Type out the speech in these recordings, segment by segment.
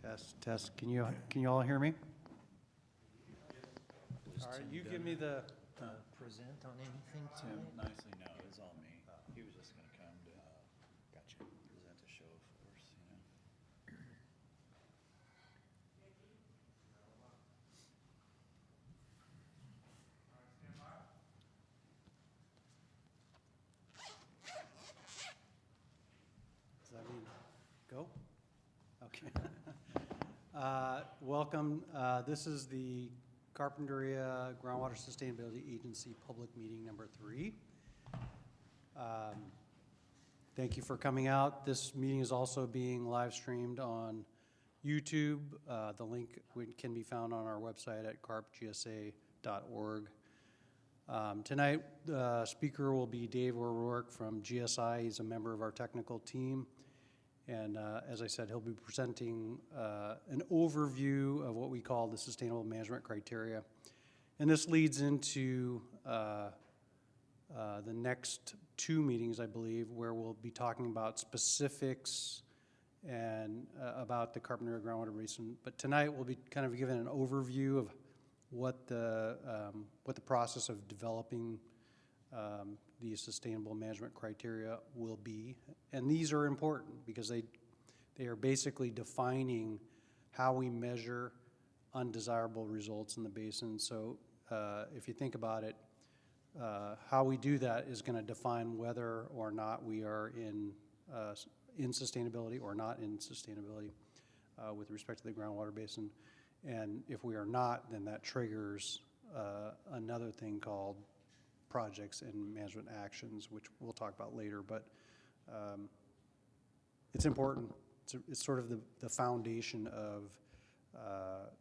Test, test. Can you all hear me? All right, you give me the. Present on anything Tim tonight? nicely no, it was all me. He was just gonna come to Gotcha. present a show of force, you know. Does that mean go? Okay. Welcome. This is the Carpinteria Groundwater Sustainability Agency Public Meeting number 3. Thank you for coming out. This meeting is also being live streamed on YouTube. The link can be found on our website at carpgsa.org. Tonight, the speaker will be Dave O'Rourke from GSI. He's a member of our technical team. And as I said, he'll be presenting an overview of what we call the sustainable management criteria. And this leads into the next 2 meetings, I believe, where we'll be talking about specifics and about the Carpinteria Groundwater Basin. But tonight we'll be kind of given an overview of what the process of developing the sustainable management criteria will be. And these are important because they are basically defining how we measure undesirable results in the basin. So if you think about it, how we do that is going to define whether or not we are in sustainability or not in sustainability with respect to the groundwater basin. And if we are not, then that triggers another thing called projects and management actions, which we'll talk about later. But it's important. It's sort of the foundation of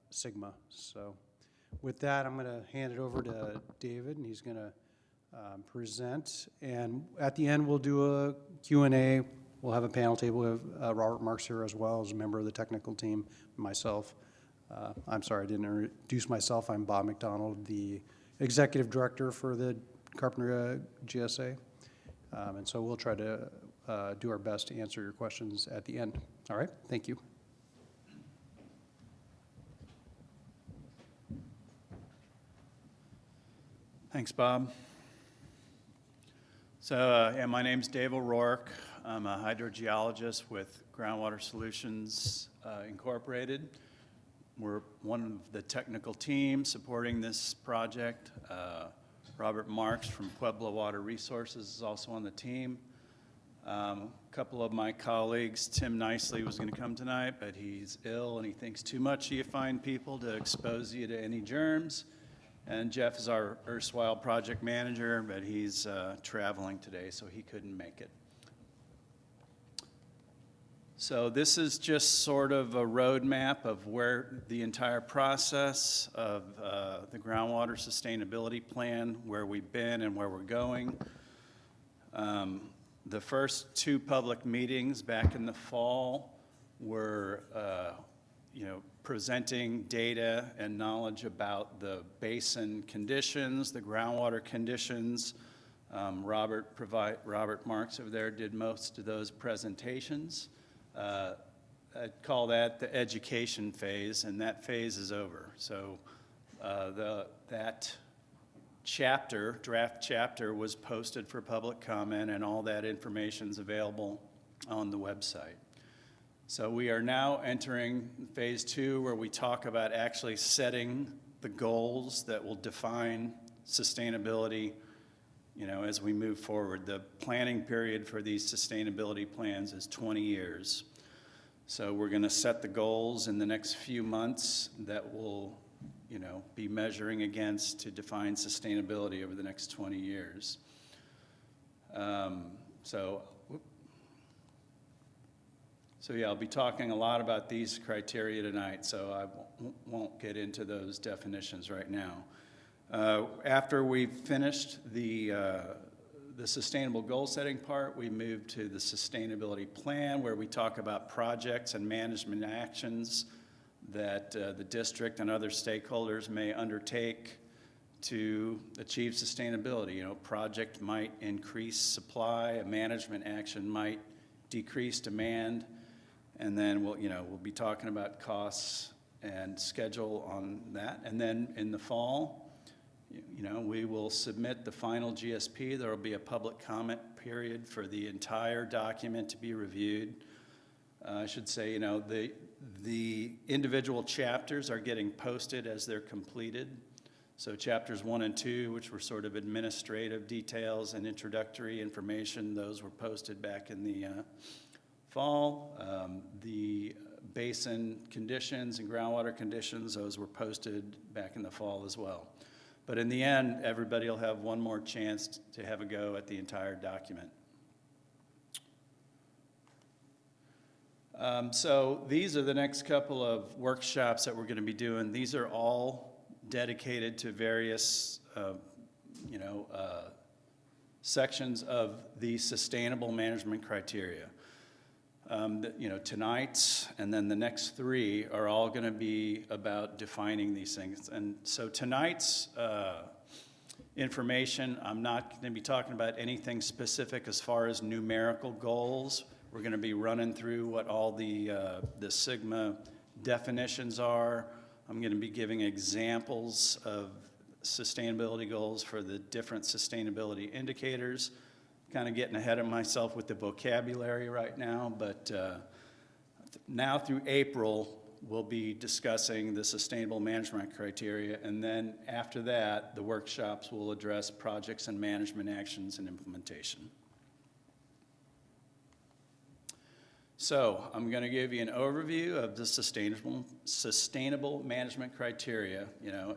Sigma. So with that, I'm going to hand it over to David, and he's going to present. And at the end, we'll do a Q&A. We'll have a panel table. We have Robert Marks here as well as a member of the technical team, myself. I'm sorry, I didn't introduce myself. I'm Bob McDonald, the Executive Director for the Carpinteria GSA. And so we'll try to do our best to answer your questions at the end. All right, thank you. Thanks, Bob. So, yeah, my name's Dave O'Rourke. I'm a hydrogeologist with Groundwater Solutions Incorporated. We're one of the technical teams supporting this project. Robert Marks from Pueblo Water Resources is also on the team. A couple of my colleagues, Tim Nicely was going to come tonight, but he's ill and he thinks too much of you fine people to expose you to any germs. And Jeff is our erstwhile project manager, but he's traveling today, so he couldn't make it. So this is just sort of a roadmap of where the entire process of the groundwater sustainability plan, where we've been and where we're going. The first 2 public meetings back in the fall were, presenting data and knowledge about the basin conditions, the groundwater conditions. Robert Marks over there did most of those presentations. I'd call that the education phase, and that phase is over. So that draft chapter was posted for public comment, and all that information is available on the website. So we are now entering phase 2, where we talk about actually setting the goals that will define sustainability, as we move forward. The planning period for these sustainability plans is 20 years. So we're going to set the goals in the next few months that we'll, be measuring against to define sustainability over the next 20 years. So yeah, I'll be talking a lot about these criteria tonight, so I won't get into those definitions right now. After we've finished the sustainable goal setting part, we move to the sustainability plan, where we talk about projects and management actions that the district and other stakeholders may undertake to achieve sustainability. A project might increase supply, a management action might decrease demand, And then we'll be talking about costs and schedule on that. And then in the fall, we will submit the final GSP. There will be a public comment period for the entire document to be reviewed. I should say, the individual chapters are getting posted as they're completed. So chapters 1 and 2, which were sort of administrative details and introductory information, those were posted back in the fall. The basin conditions and groundwater conditions, those were posted back in the fall as well. But in the end, everybody will have one more chance to have a go at the entire document. So these are the next couple of workshops that we're going to be doing. These are all dedicated to various, sections of the sustainable management criteria. Tonight's and then the next 3 are all going to be about defining these things. And so tonight's information, I'm not going to be talking about anything specific as far as numerical goals. We're going to be running through what all the Sigma definitions are. I'm going to be giving examples of sustainability goals for the different sustainability indicators. Kind of getting ahead of myself with the vocabulary right now, but now through April, we'll be discussing the sustainable management criteria, and then after that, the workshops will address projects and management actions and implementation. So I'm going to give you an overview of the sustainable management criteria,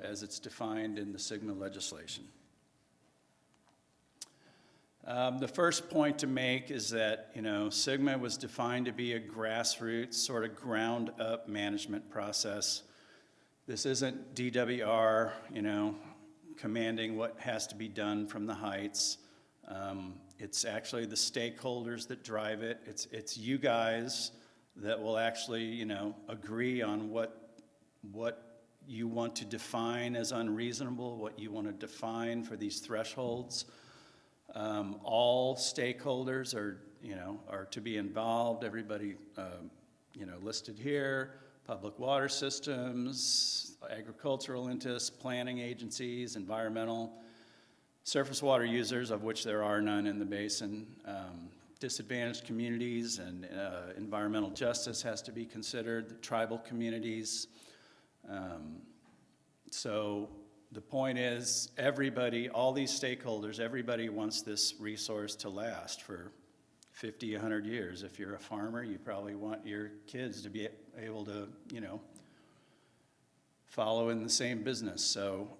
as it's defined in the Sigma legislation. The first point to make is that, Sigma was defined to be a grassroots, sort of ground-up management process. This isn't DWR, commanding what has to be done from the heights. It's actually the stakeholders that drive it. It's you guys that will actually, agree on what you want to define as unreasonable, what you want to define for these thresholds. All stakeholders are to be involved. Everybody, listed here: public water systems, agricultural interests, planning agencies, environmental, surface water users, of which there are none in the basin, disadvantaged communities, and environmental justice has to be considered, the tribal communities. So the point is, everybody, all these stakeholders, everybody wants this resource to last for 50, 100 years. If you're a farmer, you probably want your kids to be able to, follow in the same business. So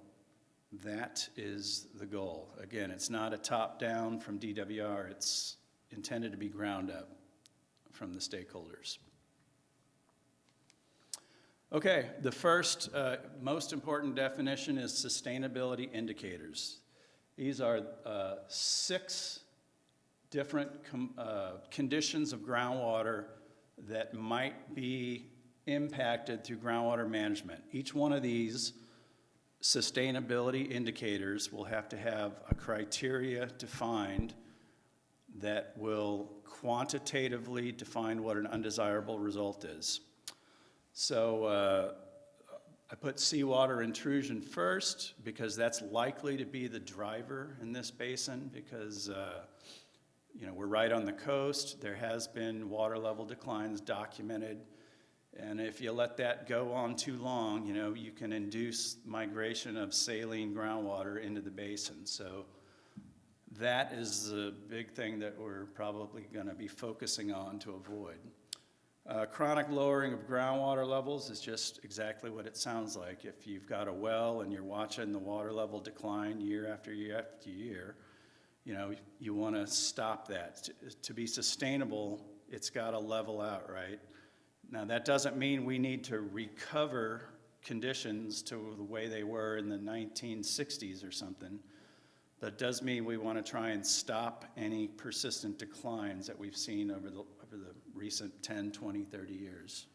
that is the goal. Again, it's not a top-down from DWR. It's intended to be ground up from the stakeholders. Okay, the first most important definition is sustainability indicators. These are 6 different conditions of groundwater that might be impacted through groundwater management. Each one of these sustainability indicators will have to have a criteria defined that will quantitatively define what an undesirable result is. So I put seawater intrusion first because that's likely to be the driver in this basin because we're right on the coast. There has been water level declines documented. And if you let that go on too long, you can induce migration of saline groundwater into the basin. So that is the big thing that we're probably going to be focusing on to avoid. Chronic lowering of groundwater levels is just exactly what it sounds like. If you've got a well and you're watching the water level decline year after year after year, you want to stop that. To be sustainable, it's got to level out, right? Now, that doesn't mean we need to recover conditions to the way they were in the 1960s or something, but it does mean we want to try and stop any persistent declines that we've seen over the recent 10, 20, 30 years.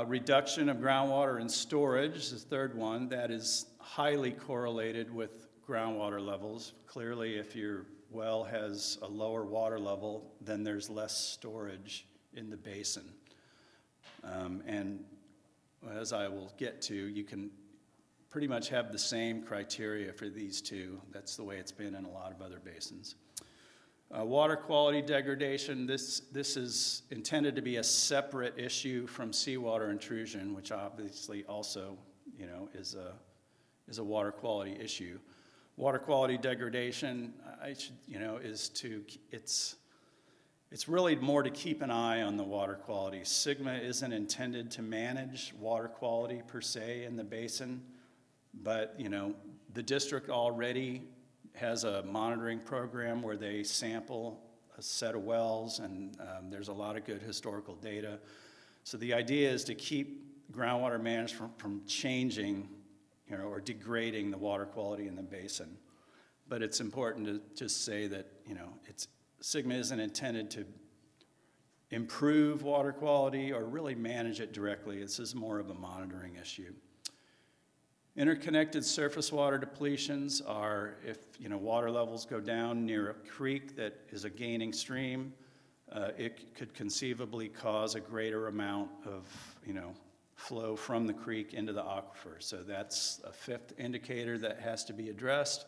Reduction of groundwater and storage is the third one. That is highly correlated with groundwater levels. Clearly, if your well has a lower water level, then there's less storage in the basin. And as I will get to, you can pretty much have the same criteria for these two. That's the way it's been in a lot of other basins. Water quality degradation, this is intended to be a separate issue from seawater intrusion, which obviously also, is a water quality issue. Water quality degradation, it's really more to keep an eye on the water quality. SGMA isn't intended to manage water quality per se in the basin, but the district already has a monitoring program where they sample a set of wells, and there's a lot of good historical data. So the idea is to keep groundwater management from changing, or degrading the water quality in the basin. But it's important to just say that, SGMA isn't intended to improve water quality or really manage it directly. This is more of a monitoring issue. Interconnected surface water depletions are if water levels go down near a creek that is a gaining stream, it could conceivably cause a greater amount of flow from the creek into the aquifer. So that's a fifth indicator that has to be addressed.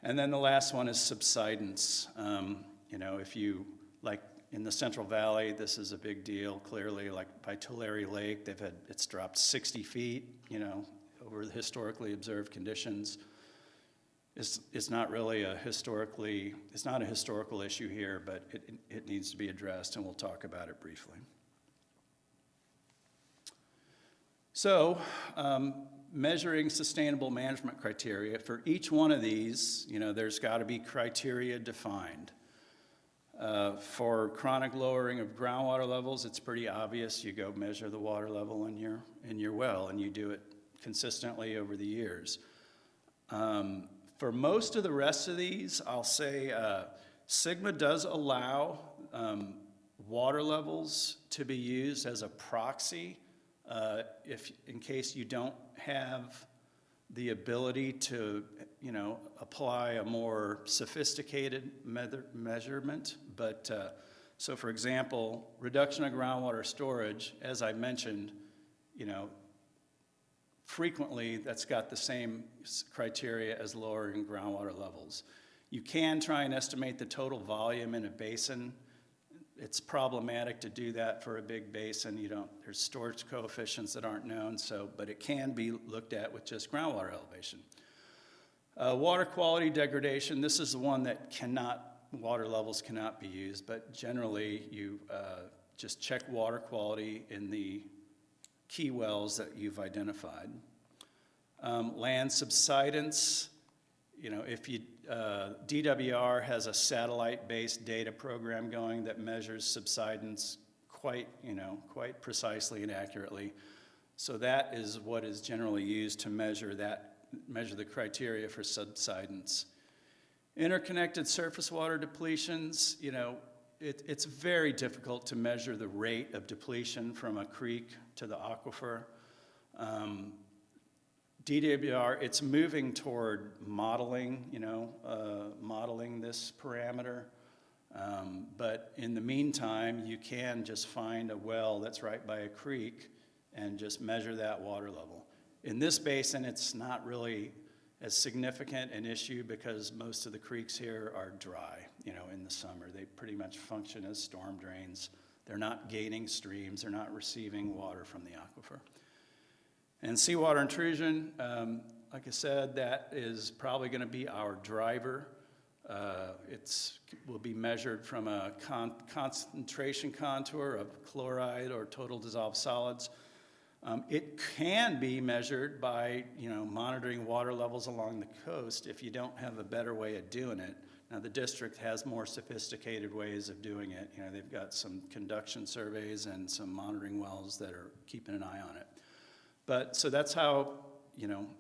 And then the last one is subsidence. If you, like in the Central Valley, this is a big deal, clearly, like by Tulare Lake, it's dropped 60 feet, over the historically observed conditions. It's not really it's not a historical issue here, but it needs to be addressed, and we'll talk about it briefly. So, measuring sustainable management criteria, for each one of these, there's got to be criteria defined. For chronic lowering of groundwater levels, it's pretty obvious. You go measure the water level in your well, and you do it consistently over the years. For most of the rest of these, I'll say SGMA does allow water levels to be used as a proxy in case you don't have the ability to apply a more sophisticated measurement. But so for example, reduction of groundwater storage, as I mentioned, frequently that's got the same criteria as lowering groundwater levels. You can try and estimate the total volume in a basin. It's problematic to do that for a big basin. There's storage coefficients that aren't known, but it can be looked at with just groundwater elevation. Water quality degradation, this is the one that water levels cannot be used, but generally you just check water quality in the key wells that you've identified. Land subsidence, if DWR has a satellite-based data program going that measures subsidence quite precisely and accurately. So that is what is generally used to measure the criteria for subsidence. Interconnected surface water depletions, it's very difficult to measure the rate of depletion from a creek to the aquifer. DWR, it's moving toward modeling, modeling this parameter. But in the meantime, you can just find a well that's right by a creek and just measure that water level. In this basin, it's not really as significant an issue because most of the creeks here are dry, in the summer. They pretty much function as storm drains. They're not gaining streams. They're not receiving water from the aquifer. And seawater intrusion, like I said, that is probably going to be our driver. It will be measured from a concentration contour of chloride or total dissolved solids. It can be measured by monitoring water levels along the coast if you don't have a better way of doing it. Now the district has more sophisticated ways of doing it. They've got some conduction surveys and some monitoring wells that are keeping an eye on it. But so that's how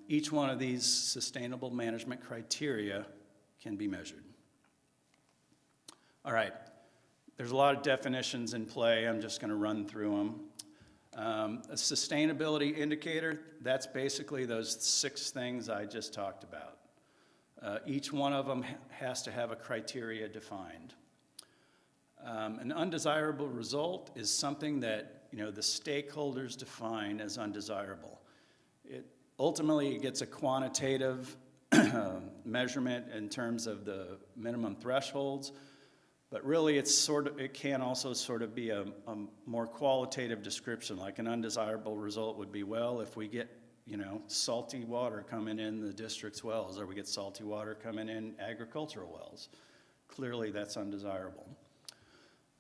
each one of these sustainable management criteria can be measured. All right, there's a lot of definitions in play. I'm just going to run through them. A sustainability indicator, that's basically those 6 things I just talked about. Each one of them has to have a criteria defined. An undesirable result is something that, you know, the stakeholders define as undesirable. Ultimately, it gets a quantitative measurement in terms of the minimum thresholds, but really it can also sort of be a more qualitative description. Like an undesirable result would be, well, if we get, you know, salty water coming in the district's wells, or we get salty water coming in agricultural wells. Clearly, that's undesirable.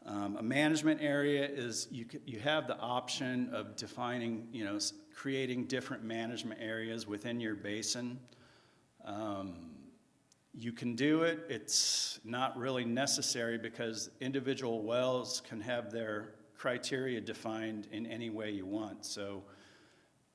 A management area is, you have the option of defining, you know, creating different management areas within your basin. You can do it. It's not really necessary because individual wells can have their criteria defined in any way you want. So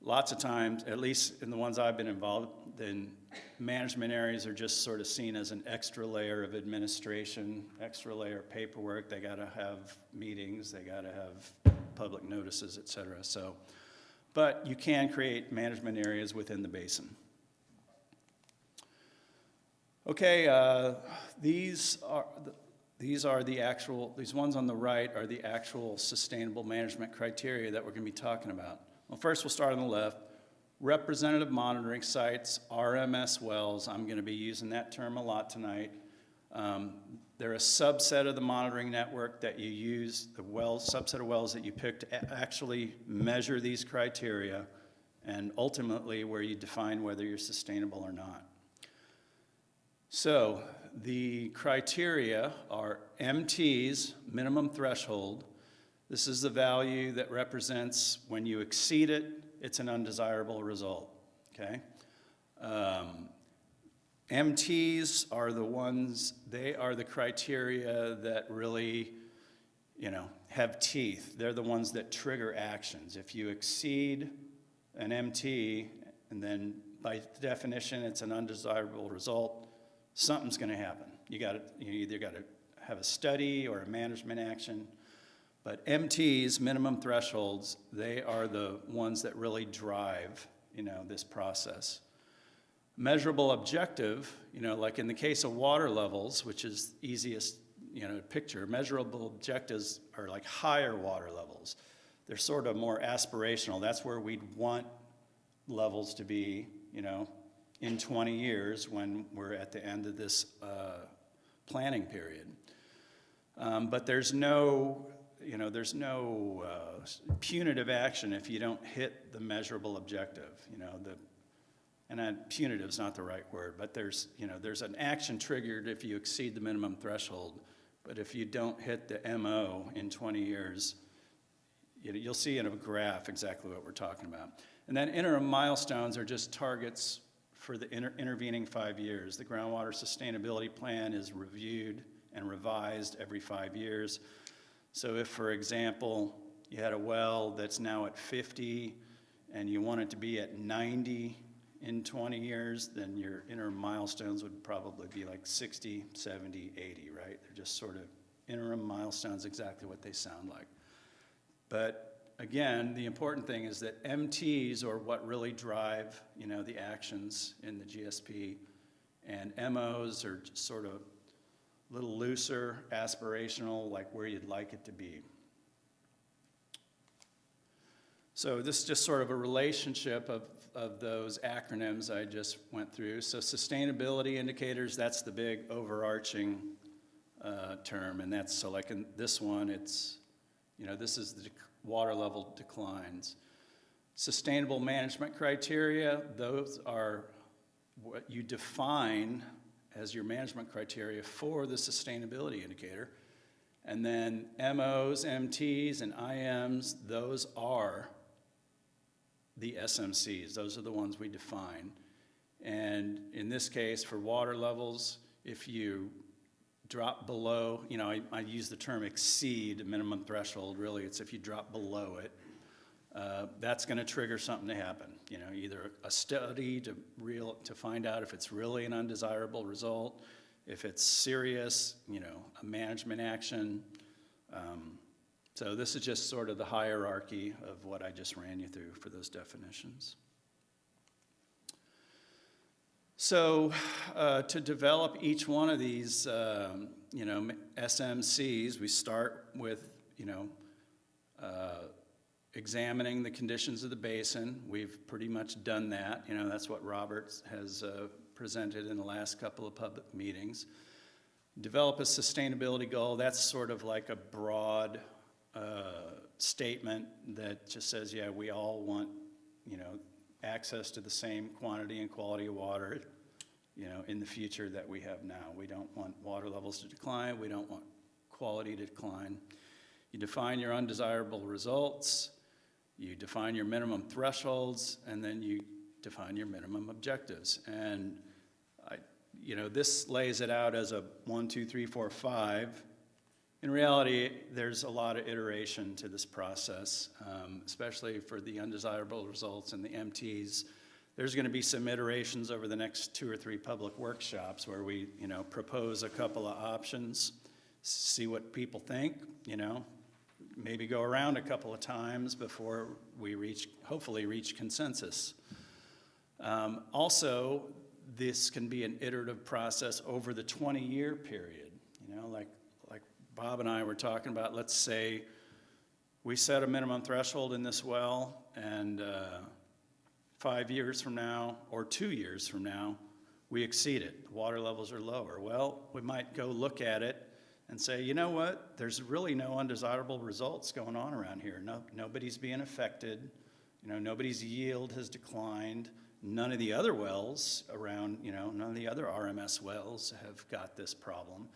lots of times, at least in the ones I've been involved in, management areas are just sort of seen as an extra layer of administration, extra layer of paperwork. They got to have meetings, they got to have public notices, et cetera. So, but you can create management areas within the basin. Okay, these ones on the right are the actual sustainable management criteria that we're going to be talking about. Well, first we'll start on the left. Representative monitoring sites, RMS wells. I'm going to be using that term a lot tonight. They're a subset of the monitoring network that you use, the subset of wells that you pick to actually measure these criteria, and ultimately where you define whether you're sustainable or not. So the criteria are MTs, minimum threshold. This is the value that represents when you exceed it, it's an undesirable result, okay? MTs are the ones, they are the criteria that really, you know, have teeth. They're the ones that trigger actions. If you exceed an MT, and then by definition it's an undesirable result, something's going to happen. You either got to have a study or a management action. But MTs, minimum thresholds, they are the ones that really drive, you know, this process. Measurable objective, you know, like in the case of water levels, which is easiest, you know, to picture, measurable objectives are like higher water levels. They're sort of more aspirational. That's where we'd want levels to be, you know, in 20 years when we're at the end of this planning period. But there's no, you know, there's no punitive action if you don't hit the measurable objective, you know, and punitive is not the right word, but there's, you know, there's an action triggered if you exceed the minimum threshold, but if you don't hit the MO in 20 years, you'll see in a graph exactly what we're talking about. And then interim milestones are just targets for the intervening 5 years. The groundwater sustainability plan is reviewed and revised every 5 years. So if, for example, you had a well that's now at 50 and you want it to be at 90 in 20 years, then your interim milestones would probably be like 60, 70, 80, right? They're just sort of interim milestones, exactly what they sound like. But again, the important thing is that MTs are what really drive, you know, the actions in the GSP, and MOs are just sort of a little looser, aspirational, like where you'd like it to be. So this is just sort of a relationship of those acronyms I just went through. So sustainability indicators, that's the big overarching term, and that's, so like in this one, it's, you know, this is the water level declines. Sustainable management criteria, those are what you define as your management criteria for the sustainability indicator. And then MOs, MTs, and IMs, those are the SMCs. Those are the ones we define. And in this case, for water levels, if you drop below, you know, I use the term exceed minimum threshold. Really, it's if you drop below it, that's going to trigger something to happen. You know, either a study to find out if it's really an undesirable result, if it's serious, you know, a management action. So this is just sort of the hierarchy of what I just ran you through for those definitions. So to develop each one of these, SMCs, we start with, examining the conditions of the basin. We've pretty much done that. That's what Robert has presented in the last couple of public meetings. Develop a sustainability goal. That's sort of like a broad statement that just says, yeah, we all want, access to the same quantity and quality of water, in the future that we have now. We don't want water levels to decline. We don't want quality to decline. You define your undesirable results. You define your minimum thresholds, and then you define your minimum objectives. And this lays it out as a 1, 2, 3, 4, 5. In reality, there's a lot of iteration to this process, especially for the undesirable results and the MTs. There's going to be some iterations over the next 2 or 3 public workshops where we, propose a couple of options, see what people think, maybe go around a couple of times before we hopefully reach consensus. Also, this can be an iterative process over the 20-year period, like Bob and I were talking about. Let's say we set a minimum threshold in this well, and 5 years from now or 2 years from now, we exceed it. The water levels are lower. Well, we might go look at it and say, you know what, there's really no undesirable results going on around here. Nobody's being affected. Nobody's yield has declined. None of the other wells around, none of the other RMS wells have got this problem.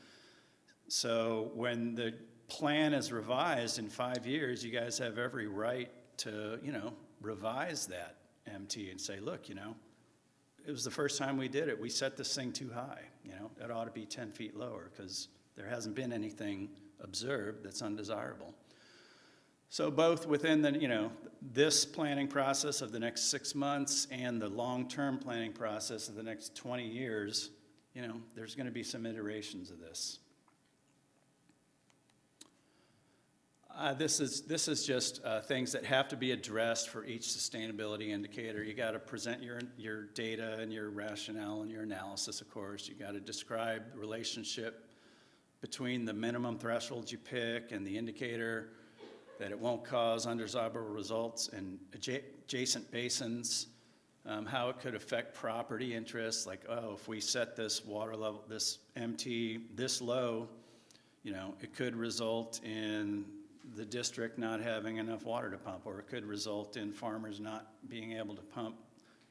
So when the plan is revised in 5 years, you guys have every right to, revise that MT and say, look, it was the first time we did it. We set this thing too high. It ought to be 10 feet lower because there hasn't been anything observed that's undesirable. So both within the, this planning process of the next 6 months and the long-term planning process of the next 20 years, there's going to be some iterations of this. This is just things that have to be addressed for each sustainability indicator. You got to present your data and your rationale and your analysis, of course. You got to describe the relationship between the minimum thresholds you pick and the indicator, that it won't cause undesirable results in adjacent basins, how it could affect property interests, like, if we set this water level, this MT this low, it could result in the district not having enough water to pump, or it could result in farmers not being able to pump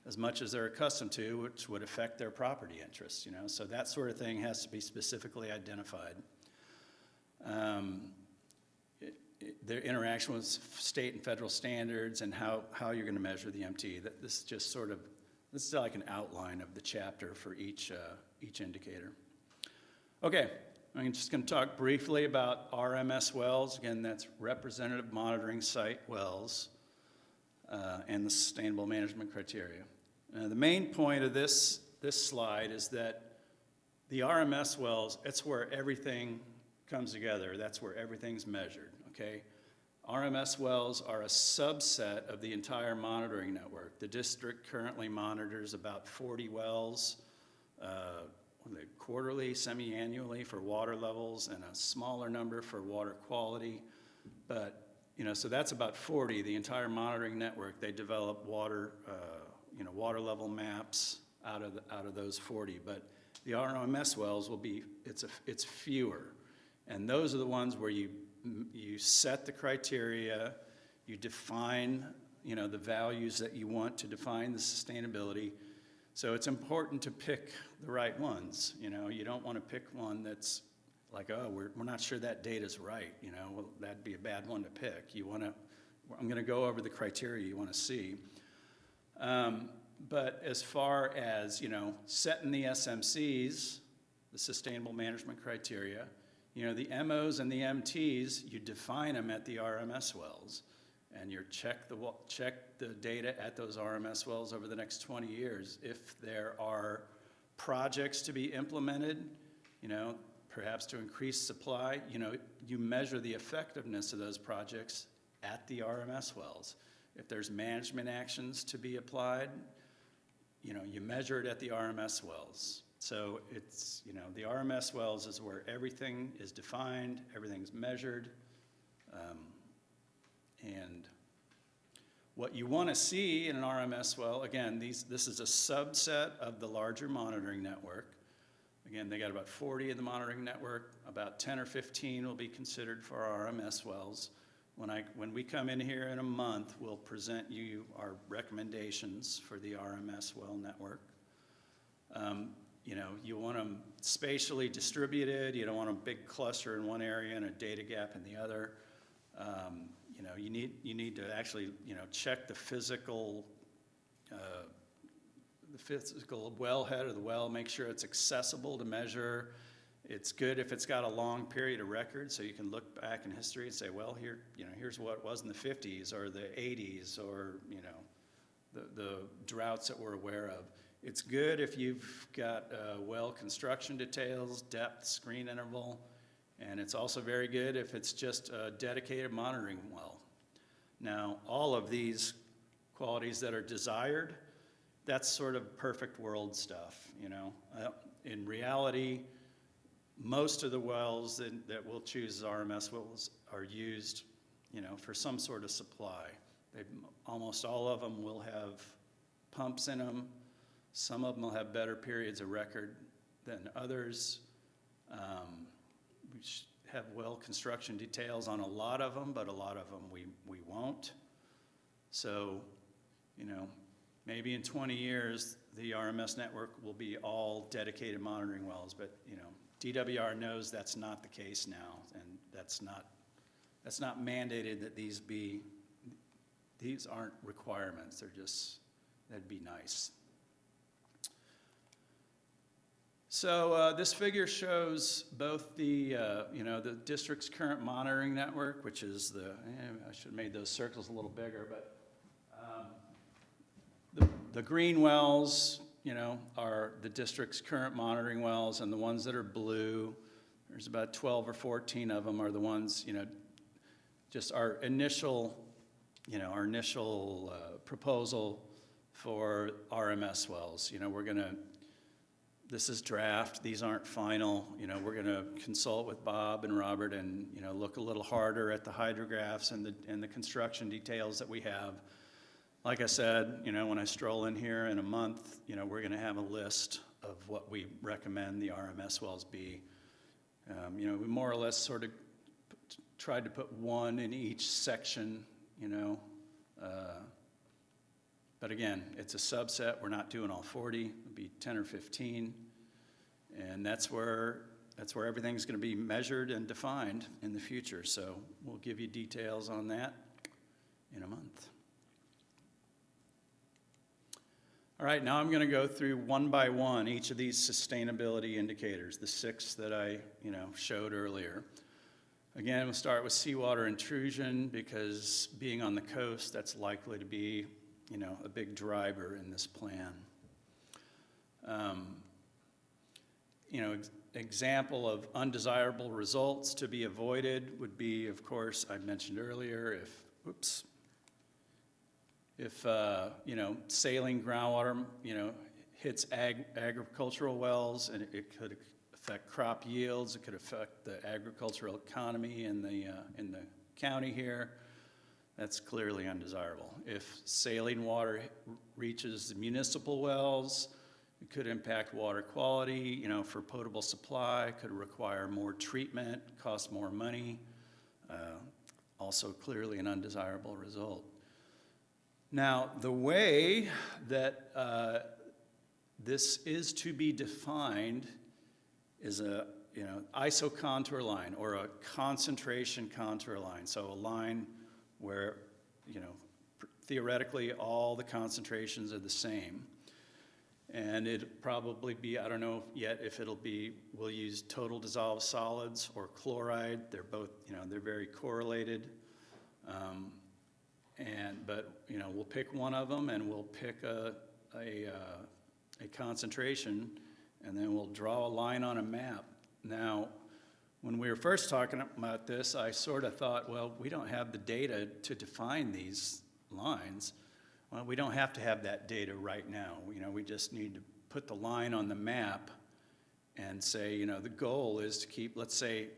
as much as they're accustomed to, which would affect their property interests, So that sort of thing has to be specifically identified. The interaction with state and federal standards and how you're going to measure the MT. This is just this is like an outline of the chapter for each indicator. Okay. I'm just going to talk briefly about RMS wells. Again, that's representative monitoring site wells and the sustainable management criteria. The main point of this slide is that the RMS wells, it's where everything comes together. That's where everything's measured, okay? RMS wells are a subset of the entire monitoring network. The district currently monitors about 40 wells, quarterly, semi-annually for water levels, and a smaller number for water quality. But, so that's about 40. The entire monitoring network, they develop water level maps out of those 40. But the RMS wells will be, it's fewer. And those are the ones where you set the criteria, you define, the values that you want to define the sustainability. So it's important to pick the right ones. You don't want to pick one that's like, we're not sure that data's right. Well, that'd be a bad one to pick. I'm going to go over the criteria you want to see. But as far as, setting the SMCs, the sustainable management criteria, the MOs and the MTs, you define them at the RMS wells. And you check the data at those RMS wells over the next 20 years. If there are projects to be implemented, perhaps to increase supply, you measure the effectiveness of those projects at the RMS wells. If there's management actions to be applied, you measure it at the RMS wells. So it's, the RMS wells is where everything is defined, everything's measured. And what you want to see in an RMS well, again, this is a subset of the larger monitoring network. Again, they got about 40 in the monitoring network, about 10 or 15 will be considered for our RMS wells. When we come in here in a month, we'll present you our recommendations for the RMS well network. You want them spatially distributed. You don't want a big cluster in one area and a data gap in the other. You need to actually, check the physical wellhead of the well, make sure it's accessible to measure. It's good if it's got a long period of record, so you can look back in history and say, well, here's what it was in the 50s or the 80s or, the droughts that we're aware of. It's good if you've got well construction details, depth, screen interval, and it's also very good if it's just a dedicated monitoring well. Now, all of these qualities that are desired, that's sort of perfect world stuff, In reality, most of the wells that we'll choose as RMS wells are used, for some sort of supply. Almost all of them will have pumps in them. Some of them will have better periods of record than others. We have well construction details on a lot of them, but a lot of them we won't. So, maybe in 20 years, the RMS network will be all dedicated monitoring wells, but, DWR knows that's not the case now, and that's not mandated that these aren't requirements. That'd be nice. So this figure shows both the district's current monitoring network, which is I should have made those circles a little bigger, but the green wells, are the district's current monitoring wells, and the ones that are blue, there's about 12 or 14 of them, are the ones, just our initial proposal for RMS wells. This is draft, these aren't final. We're gonna consult with Bob and Robert and, look a little harder at the hydrographs and the construction details that we have. Like I said, when I stroll in here in a month, we're gonna have a list of what we recommend the RMS wells be. We more or less sort of tried to put one in each section, but again, it's a subset. We're not doing all 40, it'll be 10 or 15. And that's where everything's gonna be measured and defined in the future. So we'll give you details on that in a month. All right, now I'm going to go through one by one each of these sustainability indicators, the 6 that I showed earlier. Again, we'll start with seawater intrusion because being on the coast, that's likely to be a big driver in this plan. Example of undesirable results to be avoided would be, of course, I mentioned earlier, if saline groundwater, hits agricultural wells, and it could affect crop yields, it could affect the agricultural economy in the county here. That's clearly undesirable. If saline water reaches the municipal wells, it could impact water quality, for potable supply, could require more treatment, cost more money. Also clearly an undesirable result. Now, the way that this is to be defined is a isocontour line or a concentration contour line. So a line where theoretically all the concentrations are the same. And it'll probably be, I don't know yet if we'll use total dissolved solids or chloride. They're both, they're very correlated. But we'll pick one of them and we'll pick a concentration, and then we'll draw a line on a map. Now, when we were first talking about this, I sort of thought, well, we don't have the data to define these lines. Well, we don't have to have that data right now. We just need to put the line on the map and say, the goal is to keep, let's say,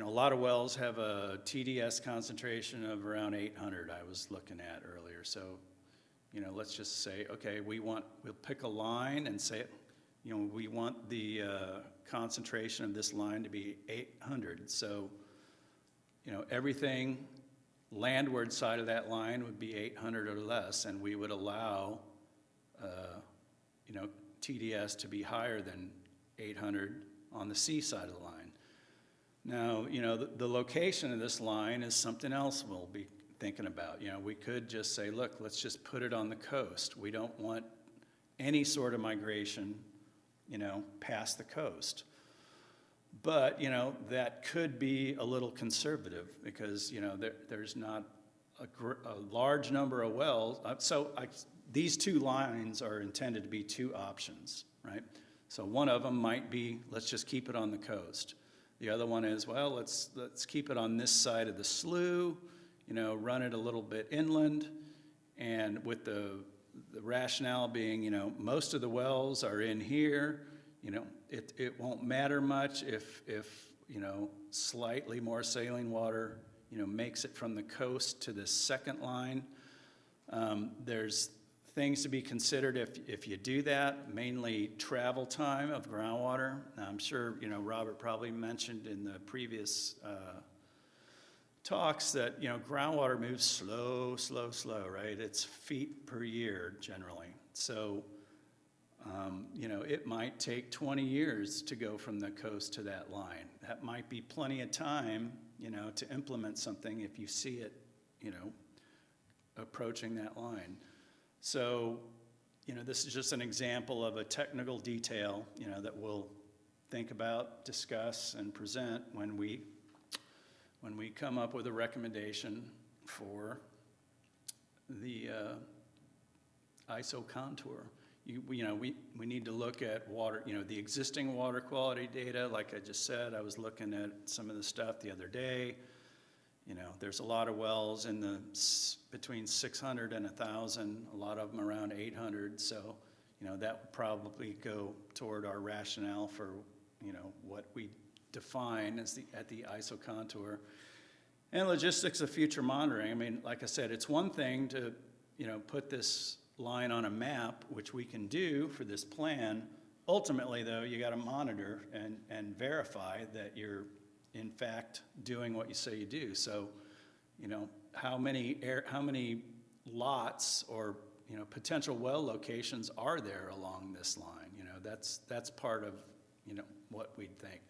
a lot of wells have a TDS concentration of around 800 I was looking at earlier. So, let's just say, okay, we'll pick a line and say, we want the concentration of this line to be 800. So, everything landward side of that line would be 800 or less, and we would allow, TDS to be higher than 800 on the sea side of the line. Now, the location of this line is something else we'll be thinking about. We could just say, look, let's just put it on the coast. We don't want any sort of migration, past the coast. But, that could be a little conservative because, there's not a large number of wells. These two lines are intended to be two options, right? So one of them might be, let's just keep it on the coast. The other one is, well, let's keep it on this side of the slough, run it a little bit inland, and with the rationale being, most of the wells are in here. It won't matter much if slightly more saline water, makes it from the coast to the second line. There's things to be considered if you do that, mainly travel time of groundwater. Now, I'm sure, Robert probably mentioned in the previous talks that, groundwater moves slow, right? It's feet per year generally. So, it might take 20 years to go from the coast to that line. That might be plenty of time, to implement something if you see it, approaching that line. So, this is just an example of a technical detail, that we'll think about, discuss, and present when we come up with a recommendation for the ISO contour. We need to look at water, the existing water quality data. Like I just said, I was looking at some of the stuff the other day. There's a lot of wells in between 600 and 1,000, a lot of them around 800. So, that would probably go toward our rationale for, what we define as at the ISO contour. And logistics of future monitoring. I mean, like I said, it's one thing to, put this line on a map, which we can do for this plan. Ultimately, though, you got to monitor and verify that you're in fact doing what you say you do. So, how many lots or potential well locations are there along this line? That's part of what we'd think.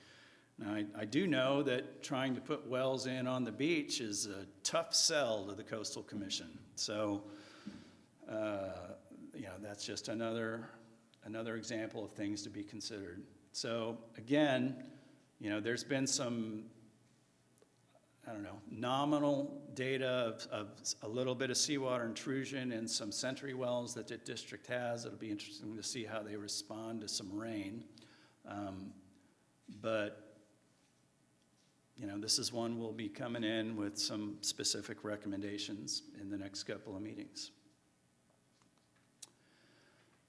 Now, I do know that trying to put wells in on the beach is a tough sell to the Coastal Commission. So, that's just another example of things to be considered. So again, there's been some, nominal data of a little bit of seawater intrusion in some Century wells that the district has. It'll be interesting to see how they respond to some rain. But this is one we'll be coming in with some specific recommendations in the next couple of meetings.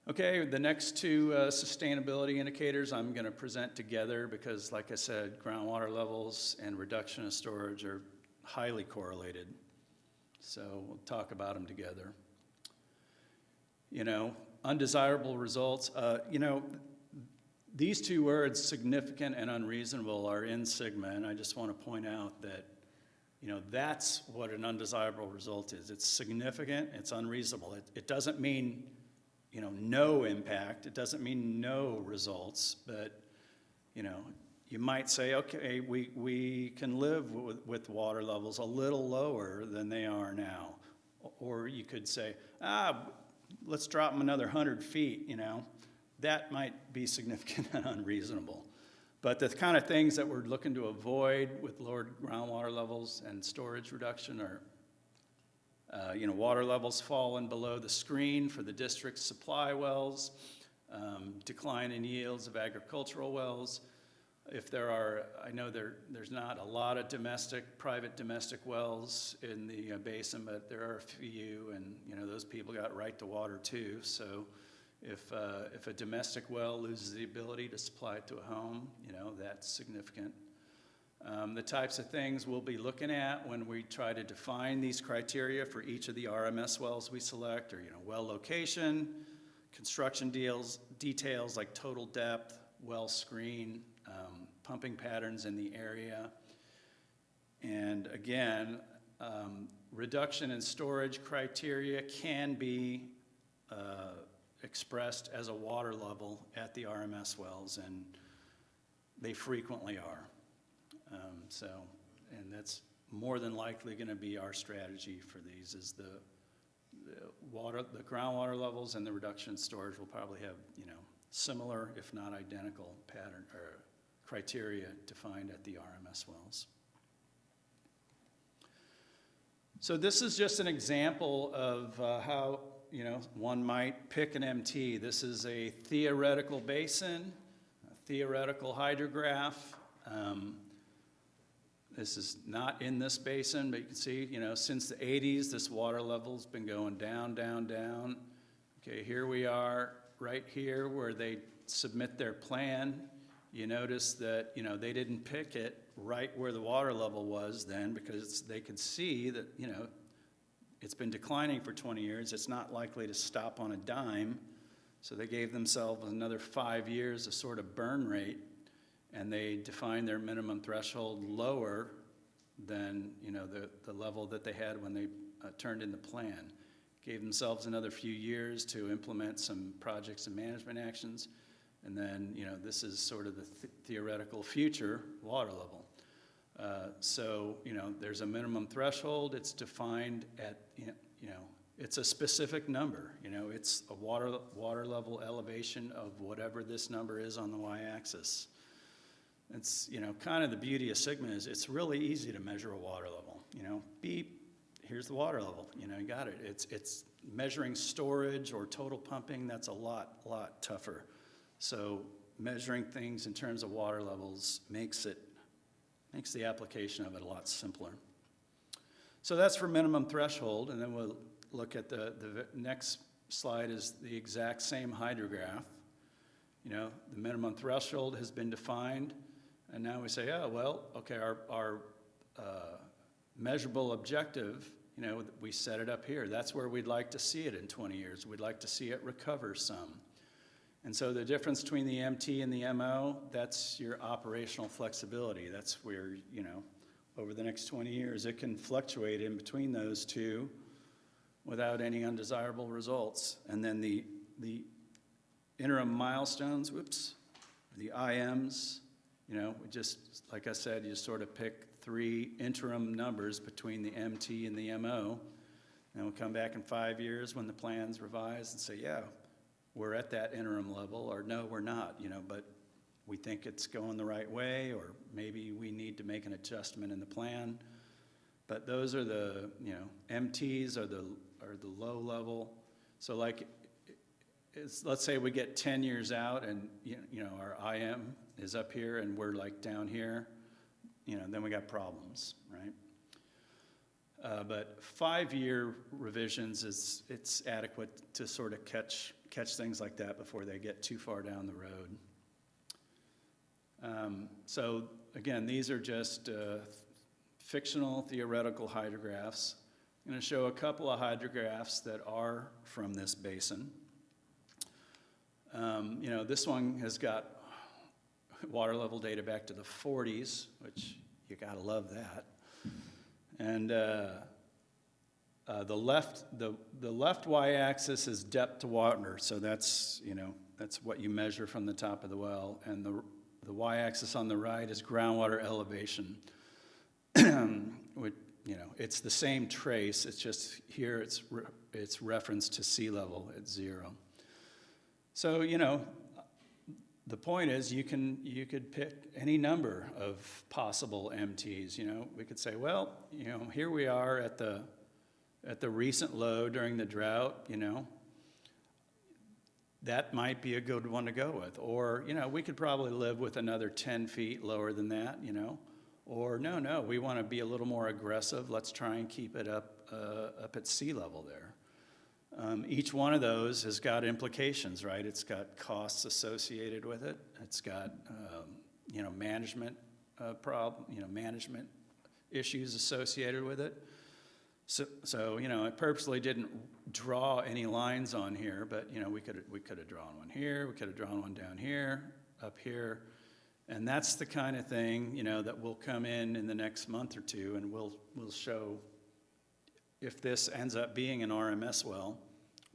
Okay, the next two sustainability indicators I'm going to present together because, like I said, groundwater levels and reduction of storage are highly correlated. So we'll talk about them together. Undesirable results. These two words, significant and unreasonable, are in SIGMA, and I just want to point out that, that's what an undesirable result is. It's significant, it's unreasonable. It doesn't mean no impact. It doesn't mean no results, but, you might say, okay, we can live with water levels a little lower than they are now. Or you could say, let's drop them another 100 feet, That might be significant and unreasonable. But the kind of things that we're looking to avoid with lowered groundwater levels and storage reduction are water levels falling below the screen for the district's supply wells, decline in yields of agricultural wells, if there are, I know there's not a lot of private domestic wells in the basin, but there are a few, and those people got right to water too. So if a domestic well loses the ability to supply it to a home, that's significant. The types of things we'll be looking at when we try to define these criteria for each of the RMS wells we select are, well location, construction details like total depth, well screen, pumping patterns in the area. And again, reduction in storage criteria can be expressed as a water level at the RMS wells, and they frequently are. And that's more than likely going to be our strategy for these, is the groundwater levels and the reduction in storage will probably have, similar, if not identical pattern or criteria defined at the RMS wells. So this is just an example of how, one might pick an MT. This is a theoretical basin, a theoretical hydrograph. This is not in this basin, but you can see, since the 80s, this water level's been going down, down, down. Okay, here we are, right here, where they submit their plan. You notice that, they didn't pick it right where the water level was then, because they could see that, it's been declining for 20 years. It's not likely to stop on a dime. So they gave themselves another 5 years of sort of burn rate, and they defined their minimum threshold lower than the level that they had when they turned in the plan. Gave themselves another few years to implement some projects and management actions, and then this is sort of the theoretical future water level. So there's a minimum threshold. It's defined at it's a specific number. It's a water level elevation of whatever this number is on the y-axis. It's, kind of the beauty of Sigma is it's really easy to measure a water level. Beep, here's the water level. You got it. It's measuring storage or total pumping. That's a lot tougher. So measuring things in terms of water levels makes the application of it a lot simpler. So that's for minimum threshold, and then we'll look at the next slide is the exact same hydrograph. The minimum threshold has been defined. And now we say, oh, well, okay, our measurable objective, we set it up here. That's where we'd like to see it in 20 years. We'd like to see it recover some. And so the difference between the MT and the MO, that's your operational flexibility. That's where, over the next 20 years, it can fluctuate in between those two without any undesirable results. And then the interim milestones, the IMs, just like I said, you sort of pick 3 interim numbers between the MT and the MO. And we'll come back in 5 years when the plan's revised and say, yeah, we're at that interim level, or no, we're not, but we think it's going the right way, or maybe we need to make an adjustment in the plan. But those are the, MTs are the low level. So like, let's say we get 10 years out and, our IM is up here and we're like down here, then we got problems, right? But 5-year revisions it's adequate to sort of catch things like that before they get too far down the road. So again, these are just fictional theoretical hydrographs. I'm going to show a couple of hydrographs that are from this basin. This one has got water level data back to the 40s, which you gotta love that. And the left y-axis is depth to water, so that's that's what you measure from the top of the well, and the y-axis on the right is groundwater elevation. Which, it's the same trace. It's just here it's referenced to sea level at 0. So the point is you could pick any number of possible MTs. We could say, well, here we are at the that might be a good one to go with. Or, we could probably live with another 10 feet lower than that, Or no, we want to be a little more aggressive. Let's try and keep it up at sea level there. Each one of those has got implications, right? It's got costs associated with it. It's got, management management issues associated with it. So I purposely didn't draw any lines on here, but we could have drawn one here, we could have drawn one down here, up here, and that's the kind of thing that will come in the next month or two, and we'll show if this ends up being an RMS well.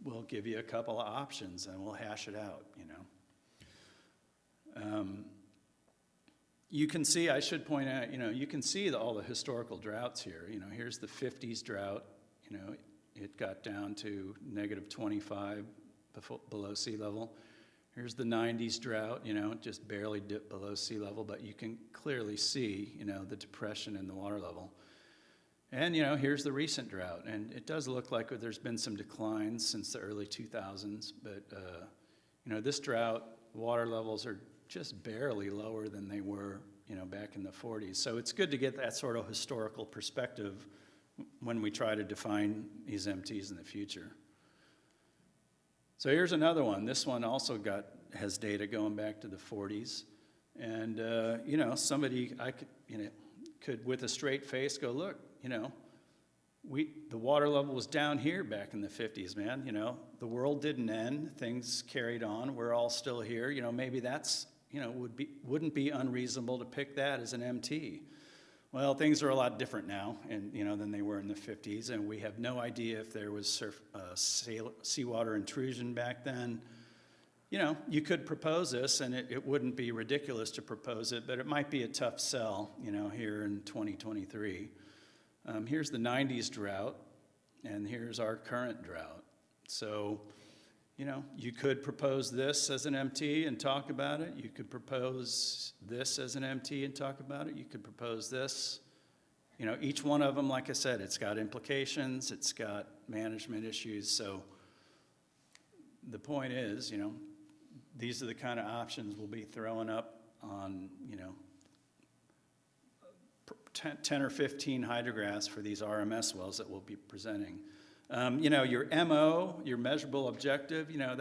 We'll give you a couple of options, and we'll hash it out. You can see, I should point out, you can see all the historical droughts here. Here's the 50s drought. It got down to -25 below sea level. Here's the 90s drought, just barely dipped below sea level, but you can clearly see, the depression in the water level. And, here's the recent drought. And it does look like there's been some declines since the early 2000s, but, this drought, water levels are just barely lower than they were, back in the 40s. So it's good to get that sort of historical perspective when we try to define these MTs in the future. So here's another one. This one also has data going back to the 40s. And, somebody could with a straight face go, look, the water level was down here back in the 50s, man. The world didn't end. Things carried on. We're all still here. Maybe that's, wouldn't be unreasonable to pick that as an MT. Well, things are a lot different now, and than they were in the 50s, and we have no idea if there was seawater intrusion back then. You could propose this, and it wouldn't be ridiculous to propose it, but it might be a tough sell, here in 2023. Here's the 90s drought, and here's our current drought. So, you could propose this as an MT and talk about it. You could propose this as an MT and talk about it. You could propose this. Each one of them, like I said, it's got implications. It's got management issues. So the point is, these are the kind of options we'll be throwing up on, 10 or 15 hydrographs for these RMS wells that we'll be presenting. Your MO, your measurable objective, you're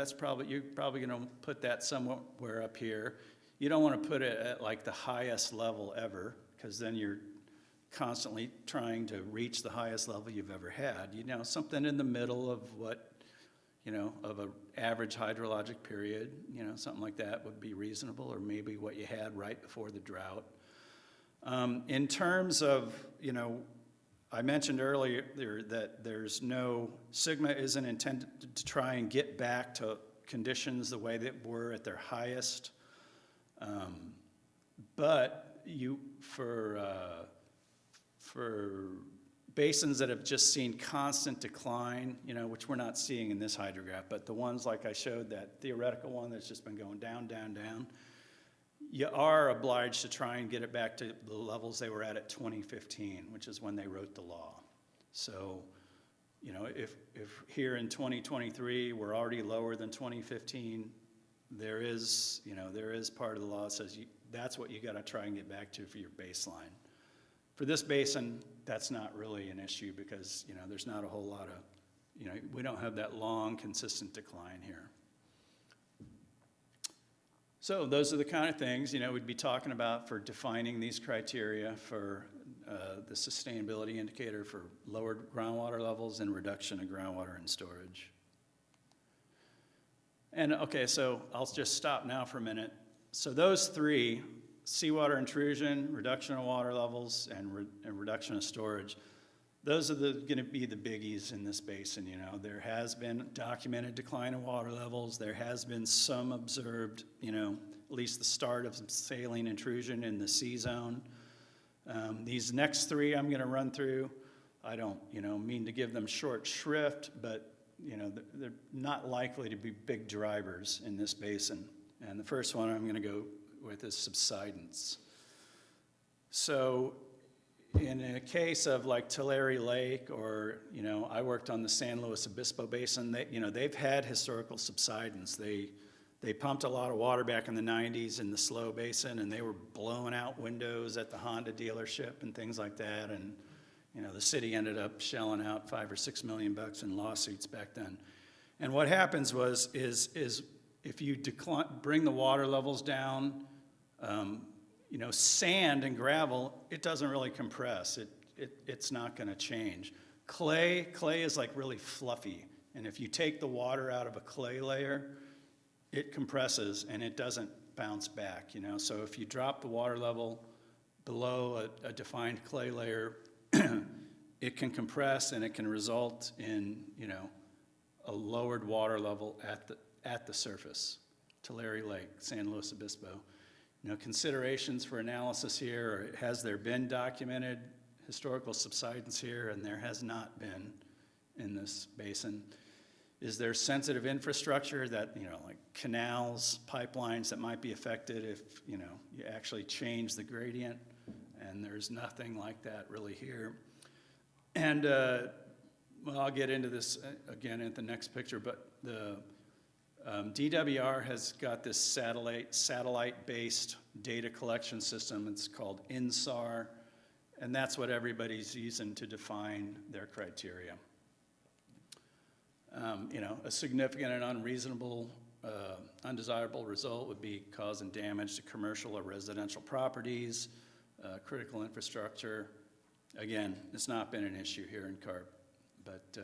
probably going to put that somewhere up here. You don't want to put it at like the highest level ever, because then you're constantly trying to reach the highest level you've ever had. Something in the middle of what, of an average hydrologic period, something like that would be reasonable, or maybe what you had right before the drought. In terms of, I mentioned earlier that sigma isn't intended to try and get back to conditions the way that were at their highest. But for basins that have just seen constant decline, which we're not seeing in this hydrograph, but the ones like I showed, that theoretical one that's just been going down, down, down, you are obliged to try and get it back to the levels they were at 2015, which is when they wrote the law. So, if here in 2023 we're already lower than 2015, there is part of the law that says that's what you got to try and get back to for your baseline. For this basin, that's not really an issue because, there's not a whole lot of, we don't have that long, consistent decline here. So those are the kind of things, we'd be talking about for defining these criteria for the sustainability indicator for lowered groundwater levels and reduction of groundwater and storage. And okay, so I'll just stop now for a minute. So those three, seawater intrusion, reduction of water levels, and reduction of storage, those are going to be the biggies in this basin. There has been documented decline in water levels. There has been some observed, at least the start of some saline intrusion in the C zone. These next three I'm going to run through. I don't, mean to give them short shrift, but they're not likely to be big drivers in this basin. And the first one I'm going to go with is subsidence. So, in a case of like Tulare Lake, or, you know, I worked on the San Luis Obispo Basin, they, you know, they've had historical subsidence. They pumped a lot of water back in the 90s in the Slow Basin, and they were blowing out windows at the Honda dealership and things like that. And, you know, the city ended up shelling out $5 or $6 million in lawsuits back then. And what happens is if you bring the water levels down, you know, sand and gravel, it doesn't really compress. It's not going to change. Clay is like really fluffy, and if you take the water out of a clay layer, it compresses and it doesn't bounce back, you know. So if you drop the water level below a defined clay layer, it can compress and it can result in, you know, a lowered water level at the surface. Tulare Lake, San Luis Obispo. You know, considerations for analysis here, has there been documented historical subsidence here? And there has not been in this basin. Is there sensitive infrastructure that, you know, like canals, pipelines that might be affected if, you know, you actually change the gradient? And there's nothing like that really here. And, well, I'll get into this again at the next picture, but the DWR has got this satellite-based data collection system. It's called INSAR, and that's what everybody's using to define their criteria. You know, a significant and unreasonable, undesirable result would be causing damage to commercial or residential properties, critical infrastructure. Again, it's not been an issue here in Carp, but